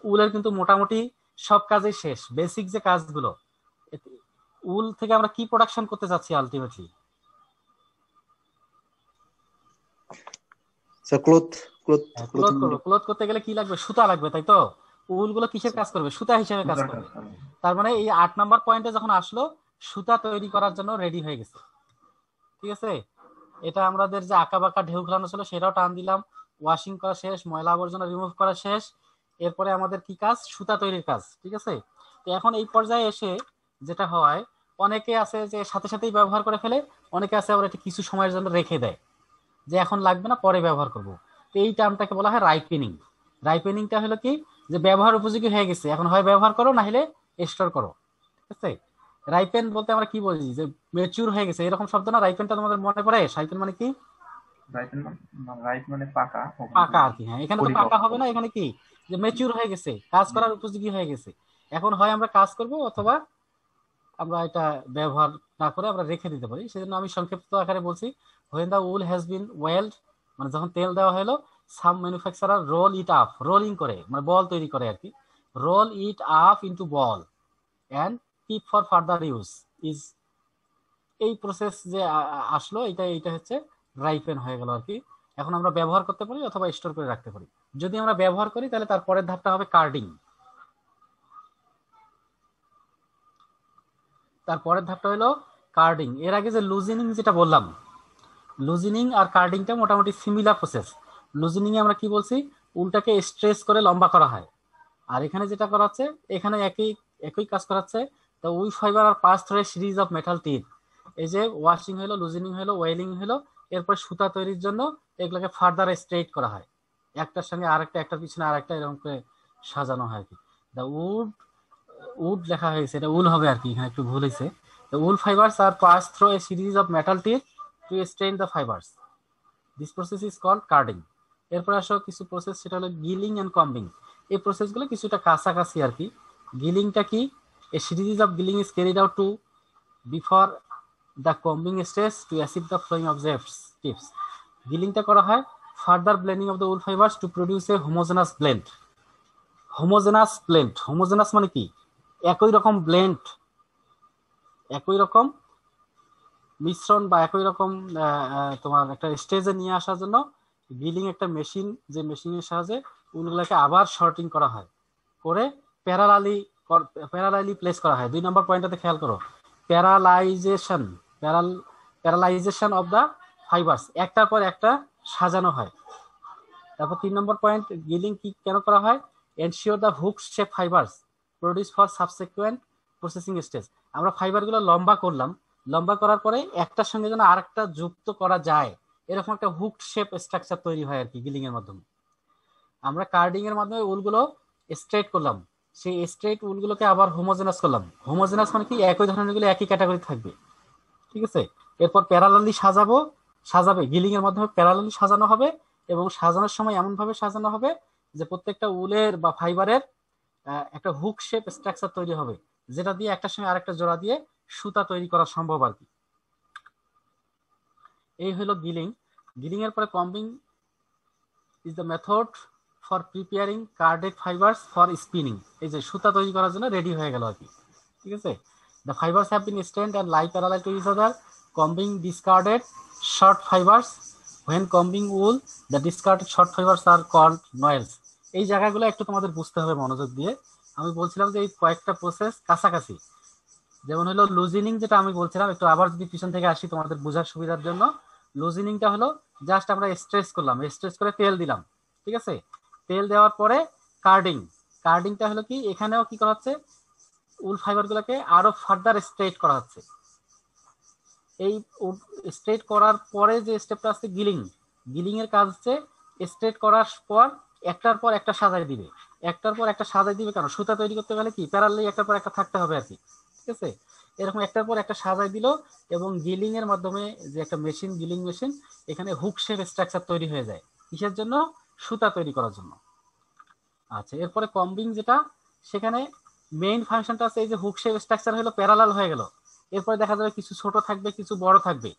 উলের কিন্তু মোটামুটি সব কাজই শেষ, বেসিক যে কাজগুলো। উল থেকে আমরা কি প্রোডাকশন করতে যাচ্ছি আলটিমেটলি? ক্লথ করতে গেলে কি লাগবে, সুতা লাগবে, তাই তো? উলগুলো কিসের কাজ করবে, সুতা হিসেবে কাজ করবে। তার মানে এই 8 নম্বর পয়েন্টে যখন আসলো, সুতা তৈরি করার জন্য রেডি হয়ে গেছে, ঠিক আছে। এটা আমাদের যে আঁকা বাঁকা ঢেউ খেলানো ছিল সেটাও টান দিলাম, ওয়াশিং করা শেষ, ময়লা আবর্জনা রিমুভ করা শেষ, এরপরে আমাদের কি কাজ, সুতা তৈরির কাজ, ঠিক আছে। তো এখন এই পর্যায়ে এসে যেটা হয়, অনেকে আছে যে সাথে সাথেই ব্যবহার করে ফেলে, অনেকে আছে আবার এটা কিছু সময়ের জন্য রেখে দেয়, যে এখন লাগবে না, পরে ব্যবহার করব। তো এই টার্মটাকে বলা হয় রাইপেনিং। রাইপেনিংটা হলো কি, যে ব্যবহার উপযোগী হয়ে গেছে, এখন হয় ব্যবহার করো, না হলে স্টোর করো, ঠিক আছে। রাইপেন বলতে আমরা কি বলি, যে ম্যাচিউর হয়ে গেছে, এরকম শব্দ না? রাইপেনটা তোমাদের মনে পড়ে? রাইপেন মানে কি? রাইট মানে পাকা, পাকা আর কি। হ্যাঁ, এখানে তো পাকা হবে না, এখানে কি, যে ম্যাচিউর হয়ে গেছে, কাজ করার উপযোগী হয়ে গেছে। এখন হয় আমরা কাজ করব, অথবা আমরা এটা ব্যবহার না করে আমরা রেখে দিতে পারি। সেজন্য আমি সংক্ষিপ্ত আকারে বলছি, when the wool has been welled, মানে যখন তেল দেওয়া হলো, some manufacturer roll it up, rolling করে মানে বল তৈরি করে আর কি, roll it up into ball and keep for further use is. এই প্রসেস যে আসলো, এটা হচ্ছে রাইপেন হয়ে গেল আর কি। এখন আমরা ব্যবহার করতে পারি অথবা স্টোর করে রাখতে পারি। যদি আমরা ব্যবহার করি তাহলে তার পরের ধাপটা হবে কার্ডিং। তারপরের ধাপটা হলো কার্ডিং। এর আগে যে লুজেনিং যেটা বললাম, লুজেনিং আর কার্ডিংটা মোটামুটি সিমিলার প্রসেস। লুজেনিং এ আমরা কি বলছি, উলটাকে স্ট্রেস করে লম্বা করা হয়, আর এখানে যেটা করা হচ্ছে, এখানে একই কাজ করাচ্ছে। তো we fibre are pass through a series of metal teeth. এই যে ওয়াশিং হলো, লুজেনিং হলো, ওয়েলিং হলো, এরপর সুতা তৈরির জন্য এগুলোকে ফার্দার স্ট্রেট করা হয়, একটার সঙ্গে আরেকটা, একটার পিছনে আরেকটা, এরকম করে সাজানো হয় আর কি। দ্য উড লেখা হয়েছে, এটা উল হবে আর কি, এখানে একটু ভুল হয়েছে। The wool fibers are passed through a series of metal teeth to strain the fibers. This process is called carding. এরপর আসো কিছু প্রসেস, সেটা হলো গিলিং এন্ড কম্বিং। এই প্রসেসগুলো কিছুটা কাছাকাছি আর কি। গিলিংটা কি, a series of gilling is carried out to before the combing stage to assist the flowing of the tips. গিলিংটা করা হয় further blending of the wool fibers to produce a homogeneous blend. Homogeneous মানে কি, একই রকম ব্লেন্ড, একই রকম মিশ্রণ বা একই রকম তোমার একটা স্টেজে নিয়ে আসার জন্য গিলিং একটা মেশিন, যে মেশিনের সাহায্যে উলগুলোকে আবার শর্টিং করা হয়, করে প্যারালালি প্লেস করা হয়। 2 নম্বর পয়েন্টটাতে খেয়াল করো, প্যারালাইজেশন অফ দ্য ফাইবার্স, একটার পর একটা সাজানো হয়। তারপর 3 নম্বর পয়েন্ট, গিলিং কি কেন করা হয়, ensure the hook shape fibres produce for subsequent processing stage. আমরা ফাইবারগুলো লম্বা করলাম, লম্বা করার পরে একটার সঙ্গে যেন আরেকটা যুক্ত করা যায়, এরকম একটা হুক শেপ স্ট্রাকচার তৈরি হয় আর কি গিলিং এর মাধ্যমে। আমরা কার্ডিং এর মাধ্যমে উলগুলো স্ট্রেট করলাম, সেই স্ট্রেট উলগুলোকে আবার হোমোজেনাস করলাম। হোমোজেনাস মানে কি, একই ধরনের গুলো একই ক্যাটাগরি থাকবে, ঠিক আছে। এরপর প্যারালালি সাজাবে, গিলিং এর মাধ্যমে প্যারালালি সাজানো হবে, এবং সাজানোর সময় এমন ভাবে সাজানো হবে যে প্রত্যেকটা উলের বা ফাইবারের একটা হুক শেপ স্ট্রাকচার তৈরি হবে, যেটা দিয়ে একটার সঙ্গে আরেকটা জোড়া দিয়ে সুতা তৈরি করা সম্ভব আর কি। এই হলো গিলিং। গিলিং এর পরে combing is the method for preparing carded fibres for spinning. এই যে সুতা তৈরি করার জন্য রেডি হয়ে গেল আর কি, ঠিক আছে। The fibres have been strand and lie parallel to each other, combing discarded short fibres. When combing wool, the discarded short fibers are called noels. এই জায়গাগুলো একটু তোমাদের বুঝতে হবে মনোযোগ দিয়ে। আমি বলছিলাম যে এই কয়েকটা প্রসেস কাছাকাছি, যেমন হলো লুজিনিং, যেটা আমি বলছিলাম একটু আবার যদি পিছন থেকে আসি তোমাদের বোঝার সুবিধার জন্য। লুজিনিংটা হলো জাস্ট আমরা স্ট্রেস করলাম, স্ট্রেস করে তেল দিলাম, ঠিক আছে। তেল দেওয়ার পরে কার্ডিং, কার্ডিংটা হলো কি, এখানেও কি করা হচ্ছে, উল ফাইবার গুলোকে আরো ফার্দার স্ট্রেট করা হচ্ছে। এই স্ট্রেট করার পরে যে স্টেপটা আছে গিলিং, গিলিং এর কাজ হচ্ছে স্ট্রেট করার পর একটার পর একটা সাজাই দিবে, একটার পর একটা সাজাই দিবে। কারণ সুতা তৈরি করতে গেলে কি প্যারালালি একটার পর একটা থাকতে হবে আর কি, ঠিক আছে। এরকম একটার পর একটা সাজাই দিল, এবং গিলিং এর মাধ্যমে যে একটা মেশিন, গিলিং মেশিন, এখানে হুক শেপ স্ট্রাকচার তৈরি হয়ে যায়। কিসের জন্য? সুতা তৈরি করার জন্য। আচ্ছা, এরপরে কম্বিং যেটা, সেখানে মেইন ফাংশনটা আছে এই যে হুক শেপ স্ট্রাকচার হলো প্যারালাল হয়ে গেল, এরপরে দেখা যাবে কিছু ছোট থাকবে, কিছু বড় থাকবে,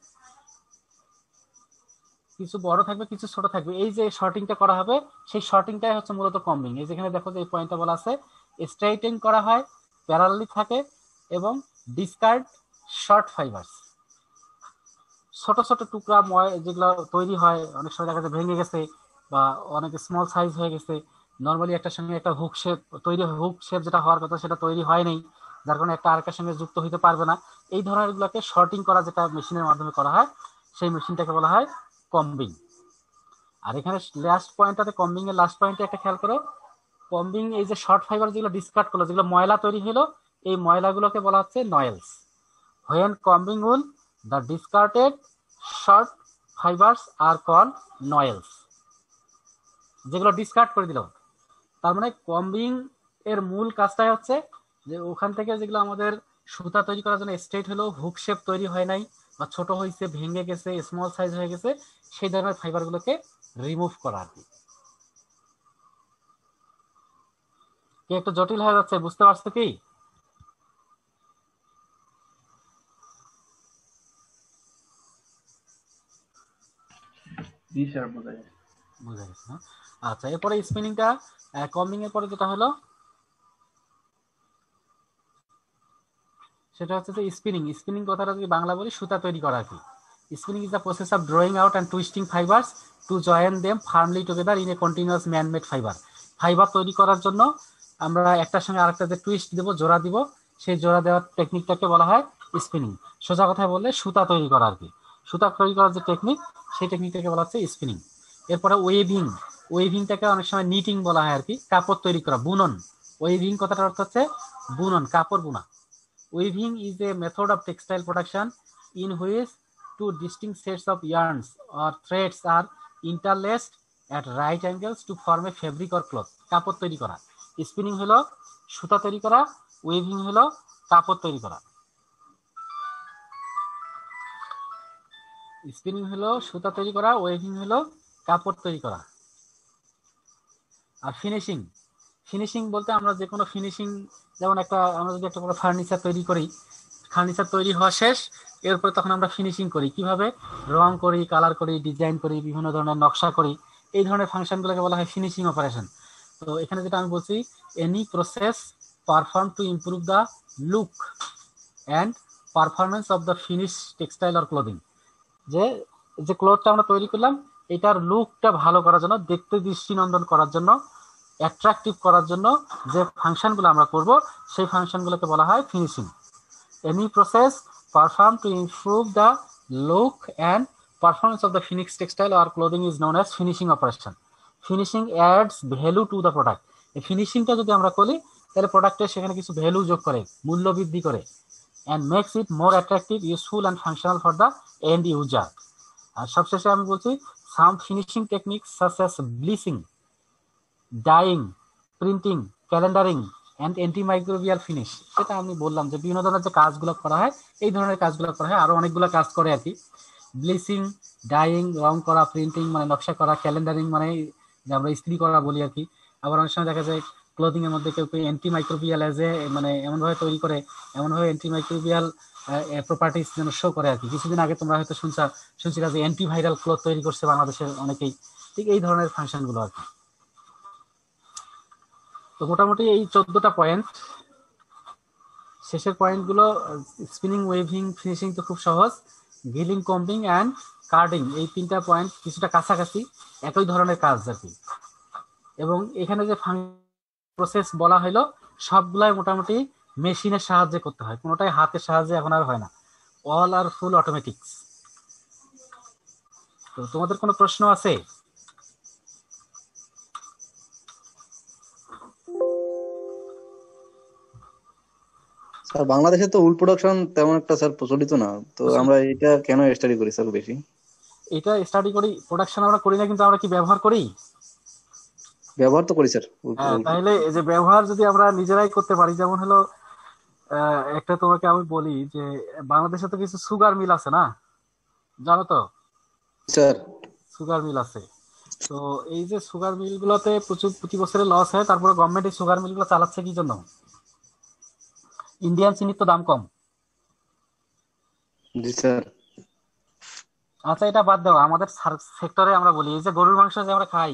কিছু বড় থাকবে, কিছু ছোট থাকবে। এই যে শর্টিংটা করা হবে, সেই শর্টিংটাই হচ্ছে মূলত কম্বিং। এই যেখানে দেখো যে এই পয়েন্টটা বলা আছে, স্ট্রেইটেন করা হয়, প্যারালালি থাকে, এবং ডিসকার্ড শর্ট ফাইবারস, ছোট ছোট টুকরা যেগুলো তৈরি হয়, অনেক সময় দেখা যায় ভেঙে গেছে বা অনেক স্মল সাইজ হয়ে গেছে, নর্মালি একটার সঙ্গে একটা হুক শেপ তৈরি, হুক শেপ যেটা হওয়ার কথা সেটা তৈরি হয় নাই, যার কারণে একটা আরেকটার সঙ্গে যুক্ত হইতে পারবে না। এই ধরনের গুলোকে শর্টিং করা, যেটা মেশিনের মাধ্যমে করা হয়, সেই মেশিনটাকে বলা হয় কম্বিং। আর এখানে লাস্ট পয়েন্টটাতে, কম্বিং এর লাস্ট পয়েন্টে একটা খেয়াল করো, কম্বিং এই যে শর্ট ফাইবার যেগুলো ডিসকার্ড করলো, যেগুলো ময়লা তৈরি হলো, এই ময়লাগুলোকে বলা হচ্ছে noils. When combing wool, the discarded short fibres are called noils. যেগুলো ডিসকার্ড করে দিল, তার মানে কম্বিং এর মূল কাজটাই হচ্ছে যে ওখান থেকে যেগুলো আমাদের সুতা তৈরি করার জন্য স্ট্রেট হলো, হুক শেপ তৈরি হয় নাই বা ছোট হয়েছে, ভেঙে গেছে, স্মল সাইজ হয়ে গেছে, সেই ধরনের ফাইবার গুলোকে রিমুভ করা আর কি। একটু জটিল হয়ে যাচ্ছে, বুঝতে পারছো কি? জি স্যার, বোঝা যাচ্ছে। বুঝা গেছে না? আচ্ছা, এরপরে স্পিনিংটা, কম্বিং এর পরে যেটা হলো সেটা হচ্ছে যে স্পিনিং। স্পিনিং কথাটা যদি বাংলা বলি, সুতা তৈরি করা আর কি। Spinning is the process of drawing out and twisting fibres to join them firmly together in a continuous man-made fibre. Fibre তৈরি করার জন্য আমরা একটার সঙ্গে আরেকটা যে টুইস্ট দেবো, জোড়া দিব, সেই জোড়া দেওয়ার টেকনিকটাকে বলা হয় স্পিনিং। সোজা কথায় বললে সুতা তৈরি করা আর কি। সুতা তৈরি করার যে টেকনিক, সেই টেকনিকটাকে বলা হচ্ছে স্পিনিং। এরপরে ওয়েভিং, ওয়েভিংটাকে অনেক সময় নিটিং বলা হয় আর কি, কাপড় তৈরি করা, বুনন। ওয়েভিং কথাটার অর্থ হচ্ছে বুনন, কাপড় বোনা। Weaving is a method of textile production in which two distinct sets of yarns or threads are interlaced at right angles to form a fabric or cloth. কাপড় তৈরি করা। স্পিনিং হলো সুতা তৈরি করা, ওয়েভিং হলো কাপড় তৈরি করা। স্পিনিং হলো সুতা তৈরি করা, ওয়েভিং হলো কাপড় তৈরি করা। আর ফিনিশিং, ফিনিশিং বলতে আমরা যে কোনো ফিনিশিং, যেমন আমরা যদি একটা কোনো ফার্নিচার তৈরি করি, ফার্নিচার তৈরি হওয়া শেষ, এরপরে তখন আমরা ফিনিশিং করি কিভাবে, রং করি, কালার করি, ডিজাইন করি, বিভিন্ন ধরনের নকশা করি, এই ধরনের ফাংশনগুলোকে বলা হয় ফিনিশিং অপারেশন। তো এখানে যেটা আমি বলছি, any process perform to improve the look and performance of the finish textile or clothing. যে যে ক্লোথটা আমরা তৈরি করলাম, এটার লুকটা ভালো করার জন্য, দেখতে দৃষ্টিনন্দন করার জন্য, অ্যাট্রাকটিভ করার জন্য যে ফাংশনগুলো আমরা করব, সেই ফাংশনগুলোকে বলা হয় finishing. Any process perform to improve the look and performance of the finished textile or clothing is known as finishing operation. Finishing ads value to the product. এই ফিনিশিংটা যদি আমরা করি, তাহলে প্রোডাক্টের সেখানে কিছু ভ্যালু যোগ করে, মূল্য বৃদ্ধি করে, and makes it more attractive, useful and functional for the end user. আর সবশেষে আমি বলছি, some finishing techniques such as bleaching, dyeing, printing, calendaring and antimicrobial finish, সেটা আমি বললাম যে বিভিন্ন ধরনের যে কাজগুলো করা হয়, এই ধরনের কাজগুলো করা হয়, আরো অনেকগুলো কাজ করে আর কি। ব্লিচিং, ডাইং রং করা, প্রিন্টিং মানে নকশা করা, ক্যালেন্ডারিং মানে যে আমরা ইস্ত্রি করা বলি আর কি। আবার অনেক সময় দেখা যায় ক্লোদিং এর মধ্যে কেউ কেউ অ্যান্টিমাইক্রোবিয়াল মানে এমনভাবে তৈরি করে, এমনভাবে অ্যান্টিমাইক্রোবিয়াল প্রপার্টিস যেন শো করে আর কি। কিছুদিন আগে তোমরা হয়তো শুনছিলা যে অ্যান্টিভাইরাল ক্লথ তৈরি করছে বাংলাদেশের অনেকেই, ঠিক এই ধরনের ফাংশনগুলো আর কি। তো মোটামুটি এই 14টা পয়েন্ট, শেষের পয়েন্টগুলো স্পিনিং, ওয়েভিং, ফিনিশিং তো খুব সহজ, গিলিং, কম্বিং অ্যান্ড কার্ডিং, এই 3টা পয়েন্ট কিছুটা কাছাকাছি, একই ধরনের কাজ আর কি। এবং এখানে যে প্রসেস বলা হলো সবগুলাই মোটামুটি মেশিনের সাহায্যে করতে হয়, কোনোটাই হাতের সাহায্যে এখন আর হয় না, অল আর ফুল অটোমেটিক্স। তো তোমাদের কোনো প্রশ্ন আছে? স্যার বাংলাদেশে তো উল প্রোডাকশন তেমন একটা স্যার প্রচলিত না, তো আমরা এটা কেন স্টাডি করি স্যার বেশি? এটা স্টাডি করি, প্রোডাকশন আমরা করি না, কিন্তু আমরা কি ব্যবহার করি? ব্যবহার তো করি স্যার। হ্যাঁ, তাহলে এই যে ব্যবহার যদি আমরা নিজেরাই করতে পারি, যেমন হলো একটা তোমাকে আমি বলি যে বাংলাদেশে তো কিছু সুগার মিল আছে না, জানো তো? স্যার সুগার মিল আছে। তো এই যে সুগার মিল গুলোতে প্রচুর প্রতি বছরে লস হয়, তারপরে গভর্নমেন্ট এই সুগার মিল গুলো চালাচ্ছে কি জন্য? ইন্ডিয়ান চিনির তো দাম কম। জি স্যার। আচ্ছা এটা বাদ দাও, আমাদের সেক্টরে আমরা বলি এই যে গরুর মাংস যে আমরা খাই,